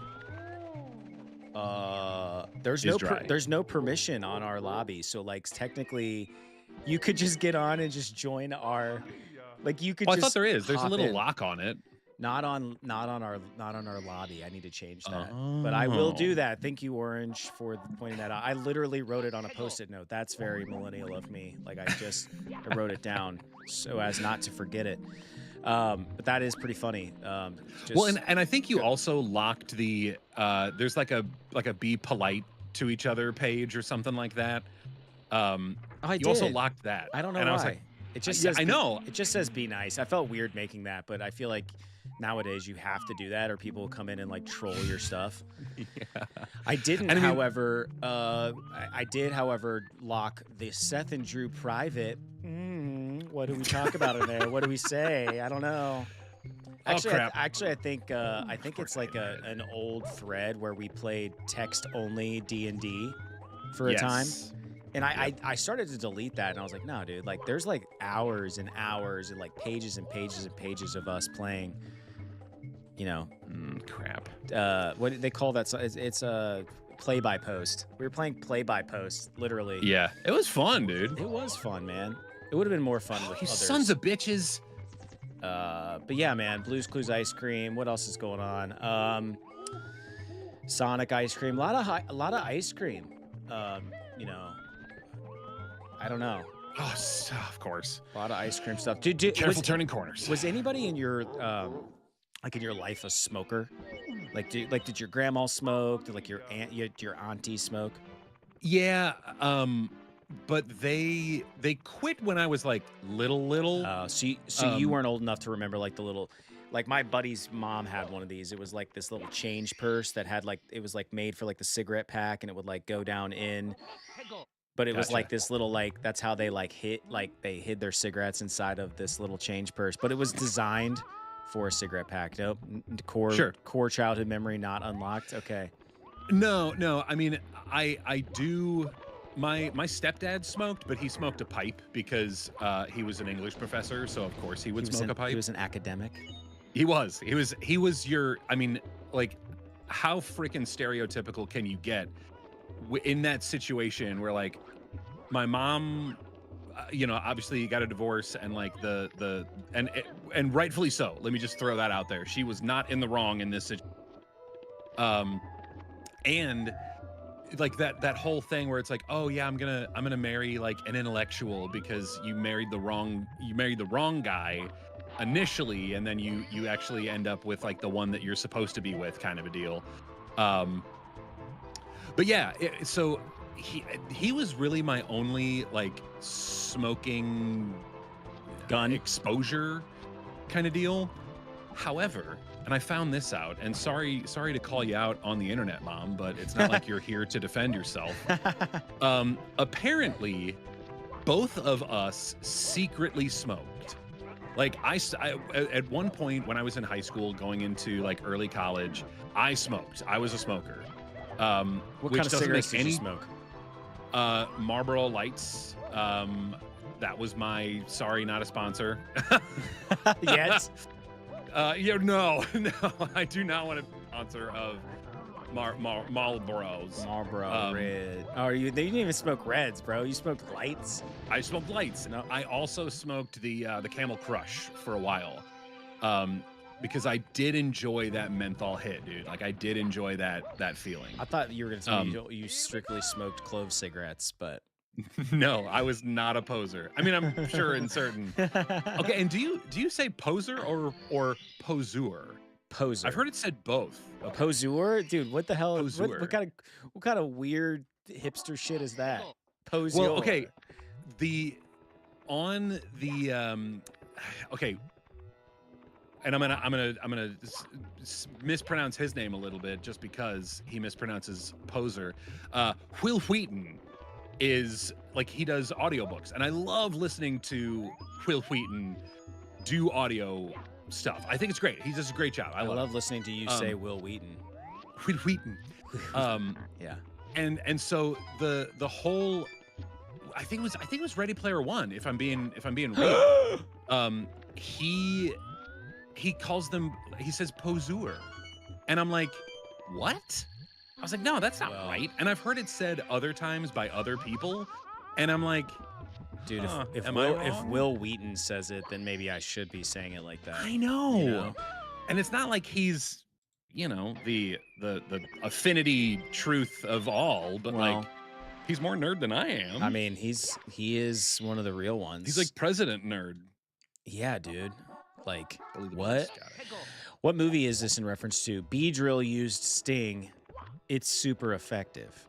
A: there's no permission on our lobby. So like technically you could just get on and just join our, like you could
B: I
A: just
B: thought there is. There's a little
A: in.
B: lock on it.
A: Not on our lobby. I need to change that. But I will do that. Thank you, Orange, for pointing that out. I literally wrote it on a Post-it note. That's very millennial of me. Like I wrote it down so as not to forget it. But that is pretty funny.
B: Well, and I think you also locked the there's like a be polite to each other page or something like that. You also locked that.
A: I don't know
B: and
A: why.
B: I was like,
A: it just says
B: I know.
A: It just says be nice. I felt weird making that, but I feel like nowadays you have to do that or people will come in and like troll your stuff.
B: Yeah.
A: I didn't,
B: And I mean,
A: however, I did, however, lock the Seth and Drew private. What do we talk about in there? What do we say? I don't know.
B: oh
A: Actually,
B: crap.
A: I think it's like an old thread where we played text only D&D for a time.
B: Yes.
A: And
B: Yep.
A: I started to delete that and I was like, no, dude, like there's like hours and hours and like pages and pages and pages of us playing, you know,
B: Crap.
A: what did they call that? It's a play by post. We were playing play by post, literally.
B: Yeah, it was fun, dude.
A: It was fun, man. It would have been more fun with
B: You
A: others.
B: sons of bitches.
A: But yeah, man, Blue's Clues ice cream. What else is going on? Sonic ice cream. A lot of ice cream. You know, I don't know.
B: Oh, of course.
A: A lot of ice cream stuff.
B: Careful turning corners.
A: Was anybody in your like in your life a smoker? Like did your grandma smoke? Did like your auntie smoke?
B: Yeah, but they quit when I was like little.
A: So you weren't old enough to remember like the little, like my buddy's mom had one of these. It was like this little change purse that had like, it was like made for like the cigarette pack and it would like go down in, but it was
B: Gotcha.
A: like this little, like, that's how they they hid their cigarettes inside of this little change purse, but it was designed for a cigarette pack. Nope. Core childhood memory not unlocked. Okay.
B: No. I mean, I do. My stepdad smoked, but he smoked a pipe because he was an English professor, so of course he would smoke a pipe.
A: He was an academic.
B: He was your. I mean, like, how freaking stereotypical can you get in that situation where like my mom, obviously got a divorce and like and rightfully so. Let me just throw that out there. She was not in the wrong in this situation. And like that whole thing where it's like, oh yeah, I'm gonna marry like an intellectual because you married the wrong guy initially, and then you actually end up with like the one that you're supposed to be with, kind of a deal. But yeah, so he was really my only like smoking
A: Gun
B: exposure kind of deal. However, and I found this out, and sorry to call you out on the internet, Mom, but it's not like you're here to defend yourself. Apparently, both of us secretly smoked. Like I at one point when I was in high school, going into like early college, I smoked. I was a smoker.
A: What kind of cigarettes did you smoke?
B: Marlboro Lights. That was my, sorry, not a sponsor.
A: Yes.
B: No, I do not want a sponsor of Marlboros.
A: Marlboro Red. Oh, you didn't even smoke Reds, bro. You smoked Lights.
B: I smoked Lights.
A: No.
B: I also smoked the Camel Crush for a while, because I did enjoy that menthol hit, dude. Like I did enjoy that feeling.
A: I thought you were gonna tell me you strictly smoked clove cigarettes, but
B: No, I was not a poser. I mean, I'm sure in certain. Okay, and do you say poser or poseur?
A: Poser.
B: I've heard it said both. Okay.
A: Poseur, dude. What the hell?
B: Poseur.
A: What kind of weird hipster shit is that? Poseur.
B: Well, okay. Okay. And I'm gonna mispronounce his name a little bit just because he mispronounces poser. Will Wheaton is like, he does audiobooks, and I love listening to Will Wheaton do audio stuff. I think it's great. He does a great job. I
A: love listening to you say Will Wheaton.
B: Will Wheaton.
A: Yeah.
B: And so the whole, I think it was Ready Player One, if I'm being real. He calls them, he says poseur. And I'm like, what? I was like, no, that's not right. And I've heard it said other times by other people. And I'm like,
A: dude, if Will Wheaton says it, then maybe I should be saying it like that.
B: I know.
A: You know?
B: And it's not like he's, the affinity truth of all, but like, he's more nerd than I am.
A: I mean, he is one of the real ones.
B: He's like president nerd.
A: Yeah, dude. Like, what? What movie is this in reference to? Beedrill used Sting. It's super effective.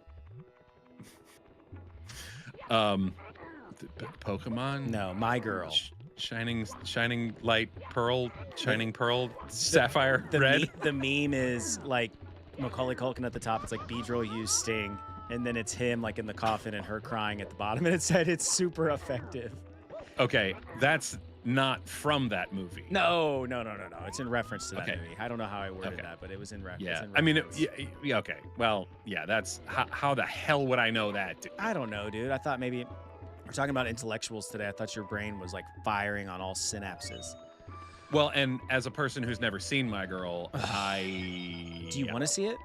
B: Pokemon?
A: No, My Girl.
B: shining light pearl, shining pearl, sapphire red.
A: The meme is like Macaulay Culkin at the top. It's like Beedrill used Sting, and then it's him like in the coffin and her crying at the bottom. And it said it's super effective.
B: Okay, that's not from that movie.
A: No. It's in reference to that movie. I don't know how I worded that, but it was in reference.
B: Yeah, I mean, yeah, okay. Well, yeah, that's how the hell would I know that? Dude?
A: I don't know, dude. I thought maybe we're talking about intellectuals today. I thought your brain was like firing on all synapses.
B: Well, and as a person who's never seen My Girl,
A: Do you want to see it?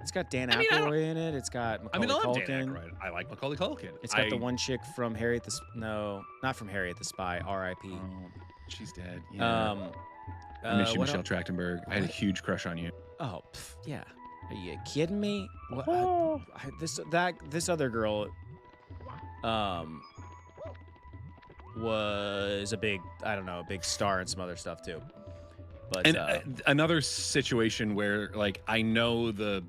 A: It's got Dan Aykroyd in it. It's got Macaulay Culkin.
B: I like Macaulay Culkin.
A: It's got the one chick from Harriet the no, not from Harriet the Spy. R.I.P.
B: Oh, she's dead. Yeah. I miss you, Michelle Trachtenberg. I had a huge crush on you.
A: Oh, yeah. Are you kidding me? This other girl, was a big star and some other stuff too. But
B: another situation where like I know the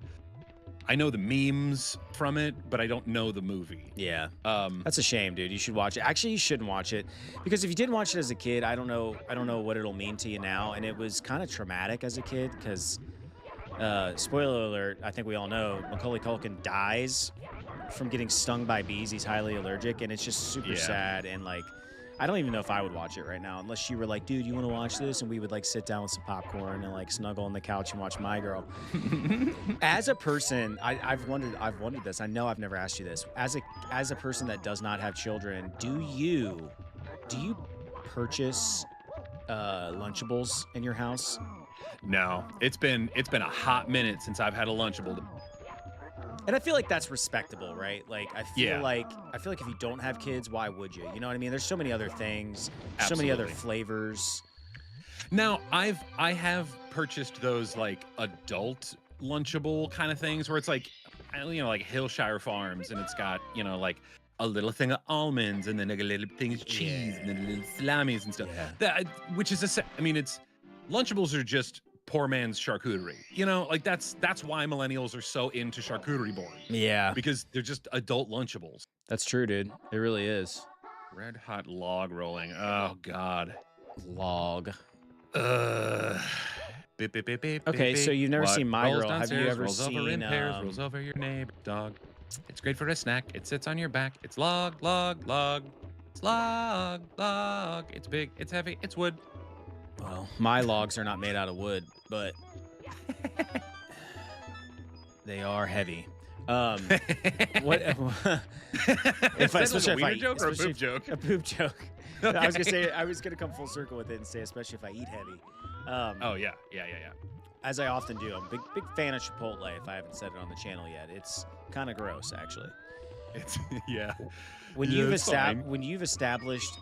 B: memes from it, but I don't know the movie.
A: Yeah. That's a shame, dude. You should watch it. Actually, you shouldn't watch it because if you didn't watch it as a kid, I don't know what it'll mean to you now. And it was kind of traumatic as a kid because, spoiler alert, I think we all know Macaulay Culkin dies from getting stung by bees. He's highly allergic, and it's just super sad. And like, I don't even know if I would watch it right now unless you were like, dude, you want to watch this? And we would like sit down with some popcorn and like snuggle on the couch and watch My Girl. As a person, I've wondered this. I know I've never asked you this. As a person that does not have children, do you purchase Lunchables in your house?
B: No, it's been a hot minute since I've had a Lunchable.
A: And I feel like that's respectable, right? Like I feel like if you don't have kids, why would you? You know what I mean? There's so many other things, so many other flavors.
B: Now, I have purchased those like adult Lunchable kind of things where it's like, like Hillshire Farms, and it's got, like a little thing of almonds and then like a little thing of cheese and then a little salamis and stuff. Yeah. That, which is it's Lunchables are just poor man's charcuterie. Like that's why millennials are so into charcuterie board.
A: Yeah.
B: Because they're just adult Lunchables.
A: That's true, dude. It really is.
B: Red hot log rolling. Oh God.
A: Log.
B: Beep, beep, beep, beep,
A: okay, so you've never seen My Girl. Have you ever
B: rolls
A: seen
B: over in pairs, rolls over your neighbor dog. It's great for a snack. It sits on your back. It's log. It's log. It's big. It's heavy. It's wood.
A: Well, my logs are not made out of wood, but they are heavy. What?
B: Especially if I joke or a poop joke?
A: A poop joke. Okay. I was gonna come full circle with it and say, especially if I eat heavy.
B: Oh yeah.
A: As I often do, I'm a big fan of Chipotle. If I haven't said it on the channel yet, it's kind of gross, actually.
B: It's yeah.
A: When you've established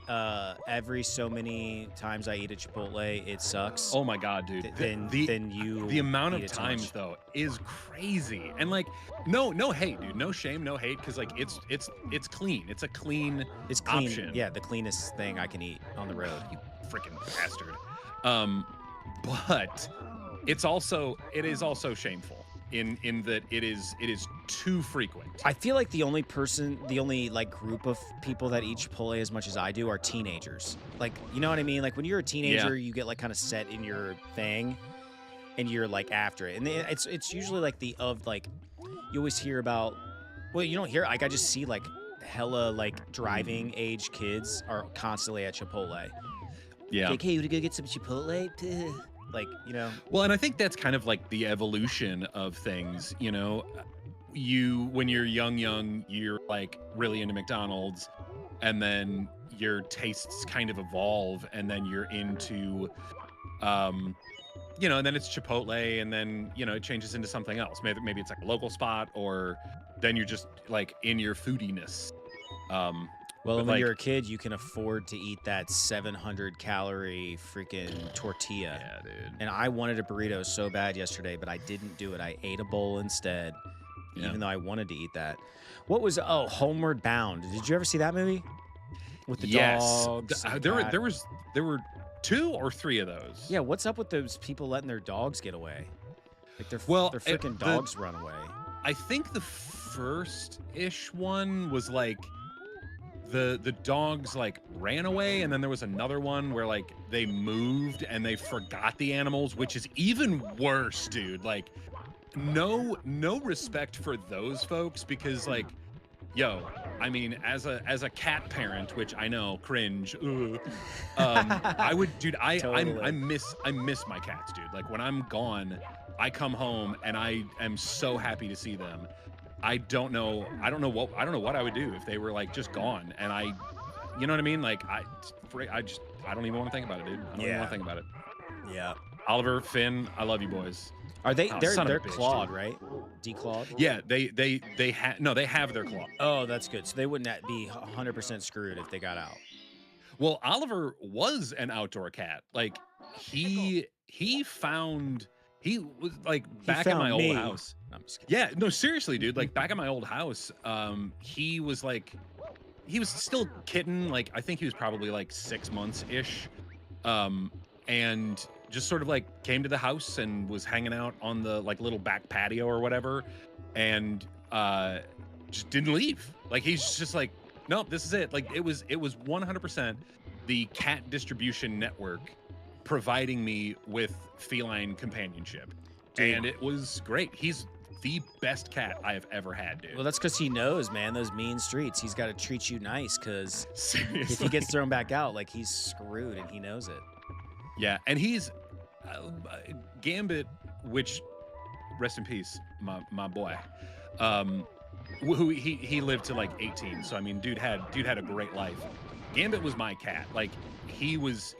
A: every so many times I eat at Chipotle, it sucks.
B: Oh my God, dude. The amount of times though is crazy. And like no hate, dude. No shame, no hate, because like it's clean. It's a clean option.
A: Yeah, the cleanest thing I can eat on the road.
B: You freaking bastard. But it is also shameful. In that it is too frequent.
A: I feel like the only like group of people that eat Chipotle as much as I do are teenagers. Like, you know what I mean? Like when you're a teenager, you get like kind of set in your thing and you're like after it. And it's usually like you always hear about, well, you don't hear, like I just see like hella like driving age kids are constantly at Chipotle.
B: Yeah.
A: Like, hey, you want to go get some Chipotle? Like,
B: Well, and I think that's kind of like the evolution of things, when you're young, you're like really into McDonald's, and then your tastes kind of evolve, and then you're into, and then it's Chipotle, and then, it changes into something else. Maybe it's like a local spot, or then you're just like in your foodiness.
A: Well, when you're a kid, you can afford to eat that 700-calorie freaking tortilla.
B: Yeah, dude.
A: And I wanted a burrito so bad yesterday, but I didn't do it. I ate a bowl instead, even though I wanted to eat that. What was Homeward Bound? Did you ever see that movie with the dogs?
B: There were 2 or 3 of those.
A: Yeah, what's up with those people letting their dogs get away? Like their freaking dogs run away.
B: I think the first-ish one was like the dogs like ran away, and then there was another one where like they moved and they forgot the animals, which is even worse, dude. Like no respect for those folks because like yo, I mean, as a cat parent, which I know cringe, I would, dude. I
A: Totally.
B: miss my cats, dude. Like when I'm gone, I come home and I am so happy to see them. I don't know what I would do if they were like just gone, and you know what I mean? Like I don't even want to think about it, dude. I don't even want
A: Yeah.
B: to think about it.
A: Yeah.
B: Oliver, Finn, I love you boys.
A: Are they?
B: Oh,
A: They're
B: son of a
A: they're
B: bitch,
A: clawed,
B: dude.
A: right? Declawed.
B: Yeah, they have no, they have their claw.
A: Oh, that's good. So they wouldn't be 100% screwed if they got out.
B: Well, Oliver was an outdoor cat. Like he found he was like
A: He
B: back at my
A: found
B: old
A: me.
B: house.
A: No, I'm just kidding.
B: Yeah, no, seriously, dude. Like back at my old house, he was like he was still kitten. Like I think he was probably like 6 months ish, and just sort of like came to the house and was hanging out on the like little back patio or whatever, and just didn't leave. Like he's just like, nope, this is it. Like it was 100% the cat distribution network providing me with feline companionship,
A: Dude.
B: and it was great. He's the best cat I have ever had, dude.
A: Well, that's because he knows, man. Those mean streets. He's got to treat you nice because if
B: Seriously.
A: he gets thrown back out, like he's screwed and he knows it.
B: Yeah, and he's Gambit, which rest in peace, my boy. Who he lived to like 18. So I mean, dude had a great life. Gambit was my cat. Like he was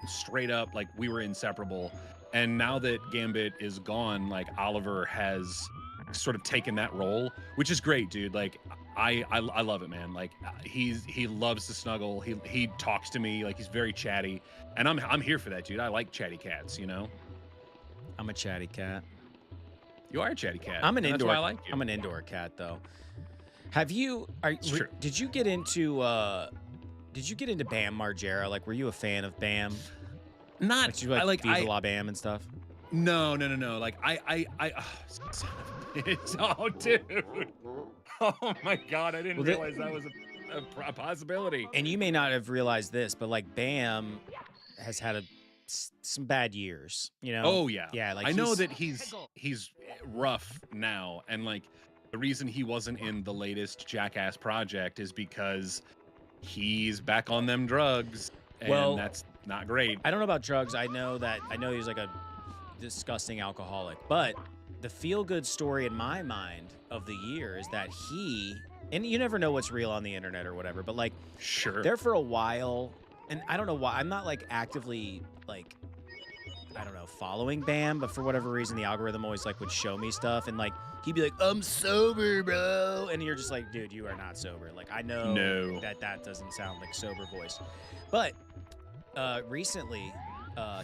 B: straight up like we were inseparable. And now that Gambit is gone, like Oliver has sort of taken that role, which is great, dude. Like I love it, man. Like he loves to snuggle. He talks to me, like he's very chatty. And I'm here for that, dude. I like chatty cats, you know?
A: I'm a chatty cat.
B: You are a chatty cat.
A: I'm an
B: and
A: indoor.
B: That's why I like you.
A: I'm an indoor cat, though. Have you?
B: True.
A: Did you get into? Did you get into Bam Margera? Like, were you a fan of Bam?
B: Not
A: Did you like Viva La Bam and stuff?
B: No. Like son of a bitch. Oh, dude. Oh my God, I didn't realize that was a possibility.
A: And you may not have realized this, but like Bam has had some bad years, you know?
B: Oh yeah.
A: Yeah, like
B: I know that he's rough now, and like the reason he wasn't in the latest Jackass project is because he's back on them drugs, and that's not great.
A: I don't know about drugs. I know he's like a disgusting alcoholic, but the feel-good story in my mind of the year is that and you never know what's real on the internet or whatever, but like
B: Sure.
A: there for a while, and I don't know why, I'm not like actively like, I don't know, following Bam, but for whatever reason the algorithm always like would show me stuff, and like he'd be like, I'm sober, bro, and you're just like, dude, you are not sober. Like I know that doesn't sound like sober voice, but recently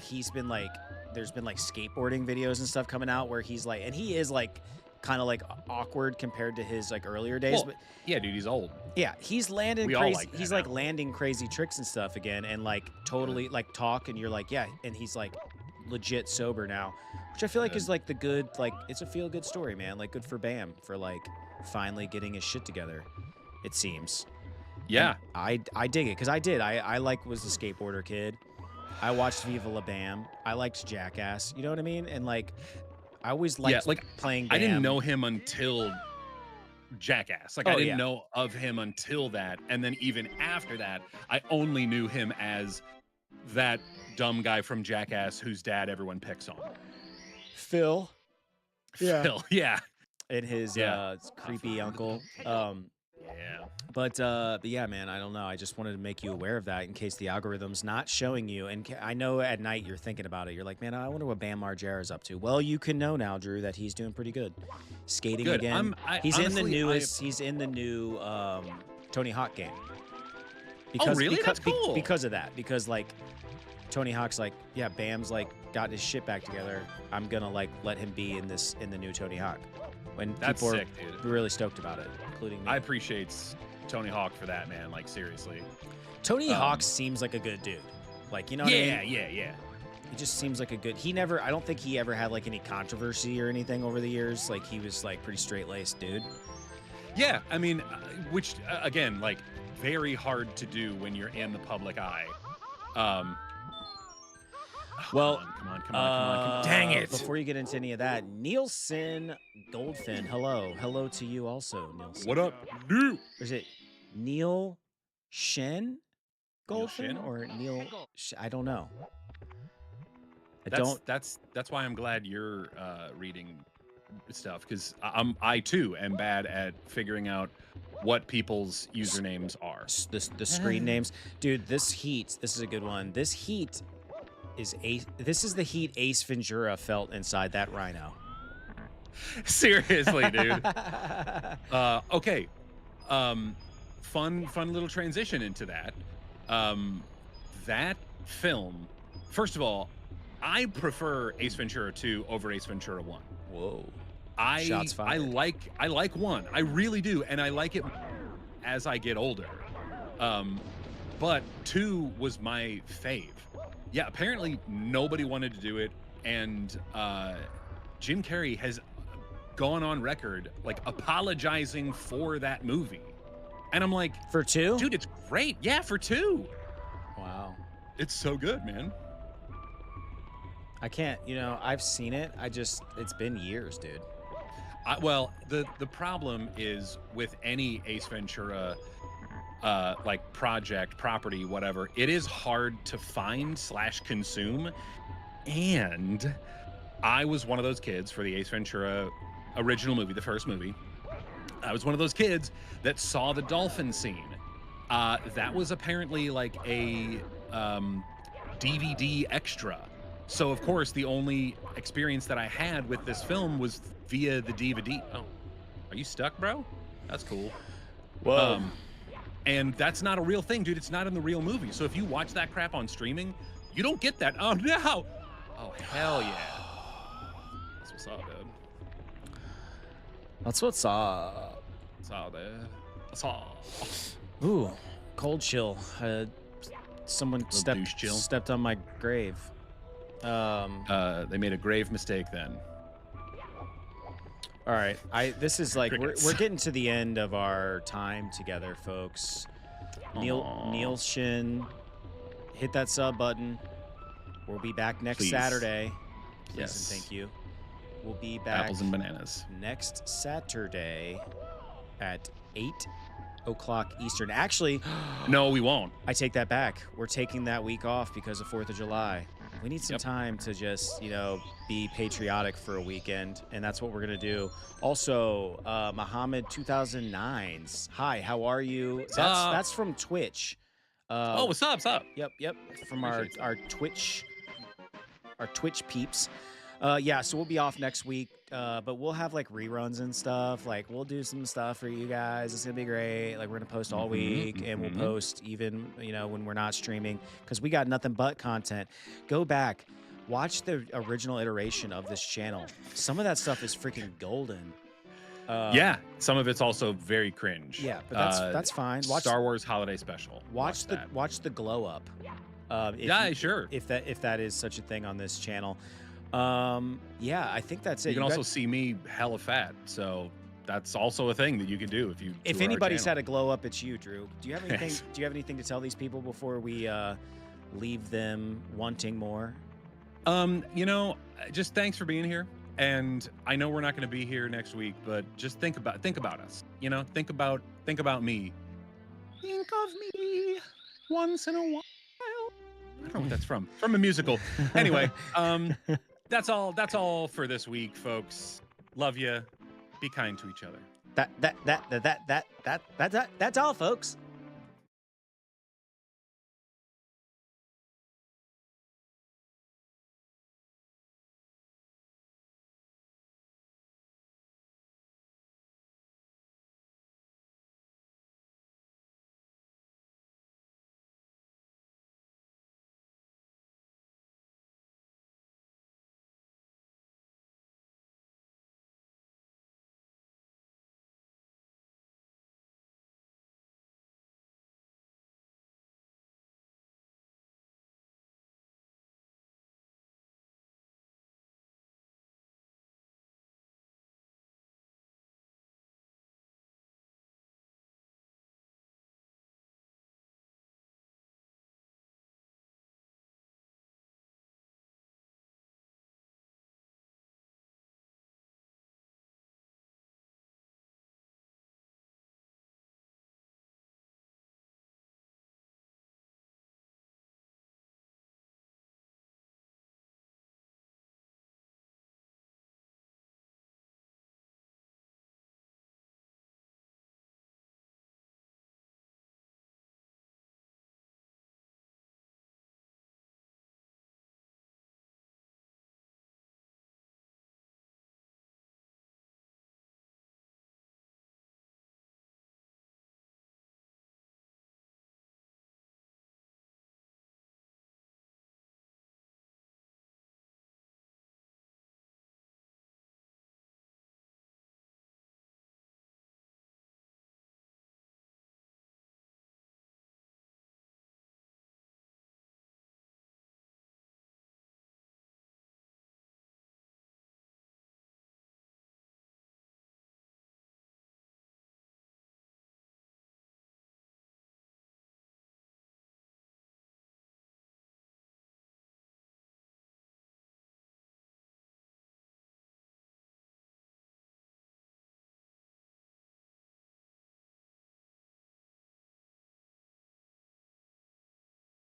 A: he's been like, there's been like skateboarding videos and stuff coming out where he's like, and he is like kind of like awkward compared to his like earlier days,
B: Well,
A: but
B: yeah, dude, he's old.
A: yeah, he's landing
B: We all
A: crazy.
B: like that
A: He's
B: now.
A: like landing crazy tricks and stuff again, and like totally like talk, and you're like, yeah, and he's like legit sober now, which I feel like is like the good, like it's a feel good story, man. Like good for Bam for like finally getting his shit together. It seems.
B: Yeah.
A: And I dig it because I like was a skateboarder kid. I watched Viva La Bam. I liked Jackass. You know what I mean? And like I always liked playing Bam.
B: I didn't know him until Jackass. Like I didn't know of him until that, and then even after that, I only knew him as that dumb guy from Jackass whose dad everyone picks on.
A: Phil. Yeah.
B: Phil, yeah.
A: And his creepy uncle.
B: Yeah.
A: But yeah, man, I don't know. I just wanted to make you aware of that in case the algorithm's not showing you. And I know at night you're thinking about it. You're like, man, I wonder what Bam Margera's up to. Well, you can know now, Drew, that he's doing pretty good. Skating again. He's in the newest. He's in the new Tony Hawk game.
B: Because, really? That's cool.
A: Because of that. Because like Tony Hawk's like, yeah, Bam's like got his shit back together. I'm gonna like let him be in the new Tony Hawk. When
B: that's
A: people
B: sick,
A: are really stoked about it, including me.
B: I appreciate Tony Hawk for that, man. Like seriously.
A: Tony Hawk seems like a good dude. Like, you know what I mean?
B: Yeah.
A: He just seems like a good. I don't think he ever had like any controversy or anything over the years. Like he was like pretty straight laced dude.
B: Yeah, I mean, which again, like very hard to do when you're in the public eye. Oh,
A: Well,
B: come on. Dang it.
A: Before you get into any of that, Nielsen Goldfin, hello to you also, Nielsen.
B: What up, Neil?
A: Is it Neil Shen
B: Neil
A: Goldfin
B: Shen?
A: or Neil? I don't know.
B: That's why I'm glad you're reading stuff, because I too am bad at figuring out what people's usernames are.
A: The screen names, dude. This is a good one. This is the heat Ace Ventura felt inside that rhino.
B: Seriously, dude. Okay. Fun little transition into that. That film, first of all, I prefer Ace Ventura 2 over Ace Ventura 1.
A: Whoa.
B: Shots fired. I like 1. I really do, and I like it as I get older. But 2 was my fave. Yeah, apparently nobody wanted to do it, and Jim Carrey has gone on record like apologizing for that movie. And I'm like,
A: for 2?
B: Dude, it's great. Yeah, for 2.
A: Wow.
B: It's so good, man.
A: I can't, I've seen it. It's been years, dude.
B: Well, the problem is with any Ace Ventura like project, property, whatever, it is hard to find / consume. And I was one of those kids for the Ace Ventura original movie, the first movie. I was one of those kids that saw the dolphin scene. That was apparently like a DVD extra. So, of course, the only experience that I had with this film was via the DVD. Oh, are you stuck, bro? That's cool.
A: Whoa.
B: And that's not a real thing, dude. It's not in the real movie. So if you watch that crap on streaming, you don't get that. Oh, no. Oh, hell yeah. That's what's up, dude.
A: That's what's up.
B: What's up, dude? What's up?
A: Ooh, cold chill. Someone stepped on my grave.
B: They made a grave mistake then.
A: All right, this is like we're getting to the end of our time together, folks. Neil Shin, hit that sub button. We'll be back next Saturday. Please
B: Yes.
A: And thank you. We'll be back
B: Apples and bananas
A: next Saturday at 8:00 Eastern. Actually,
B: no, we won't.
A: I take that back. We're taking that week off because of 4th of July. We need some time to just, be patriotic for a weekend, and that's what we're going to do. Also, Muhammad 2009s. Hi, how are you? That's from Twitch.
B: What's up? What's up?
A: Yep. From our Twitch peeps. So we'll be off next week, but we'll have like reruns and stuff. Like we'll do some stuff for you guys. It's gonna be great. Like we're gonna post all week, and we'll post even when we're not streaming, because we got nothing but content. Go back, watch the original iteration of this channel. Some of that stuff is freaking golden.
B: Yeah, some of it's also very cringe.
A: Yeah, but that's fine. Watch
B: Star Wars Holiday Special.
A: Watch the glow up.
B: Sure.
A: If that is such a thing on this channel. I think that's it.
B: You can also see me hella fat, so that's also a thing that you can do
A: if anybody's had a glow up, it's you, Drew. Do you have anything? Do you have anything to tell these people before we leave them wanting more?
B: Just thanks for being here. And I know we're not going to be here next week, but just think about us. Think about me. Think of me once in a while. I don't know what that's from. From a musical. Anyway, that's all for this week, folks. Love you. Be kind to each other.
A: That's all, folks.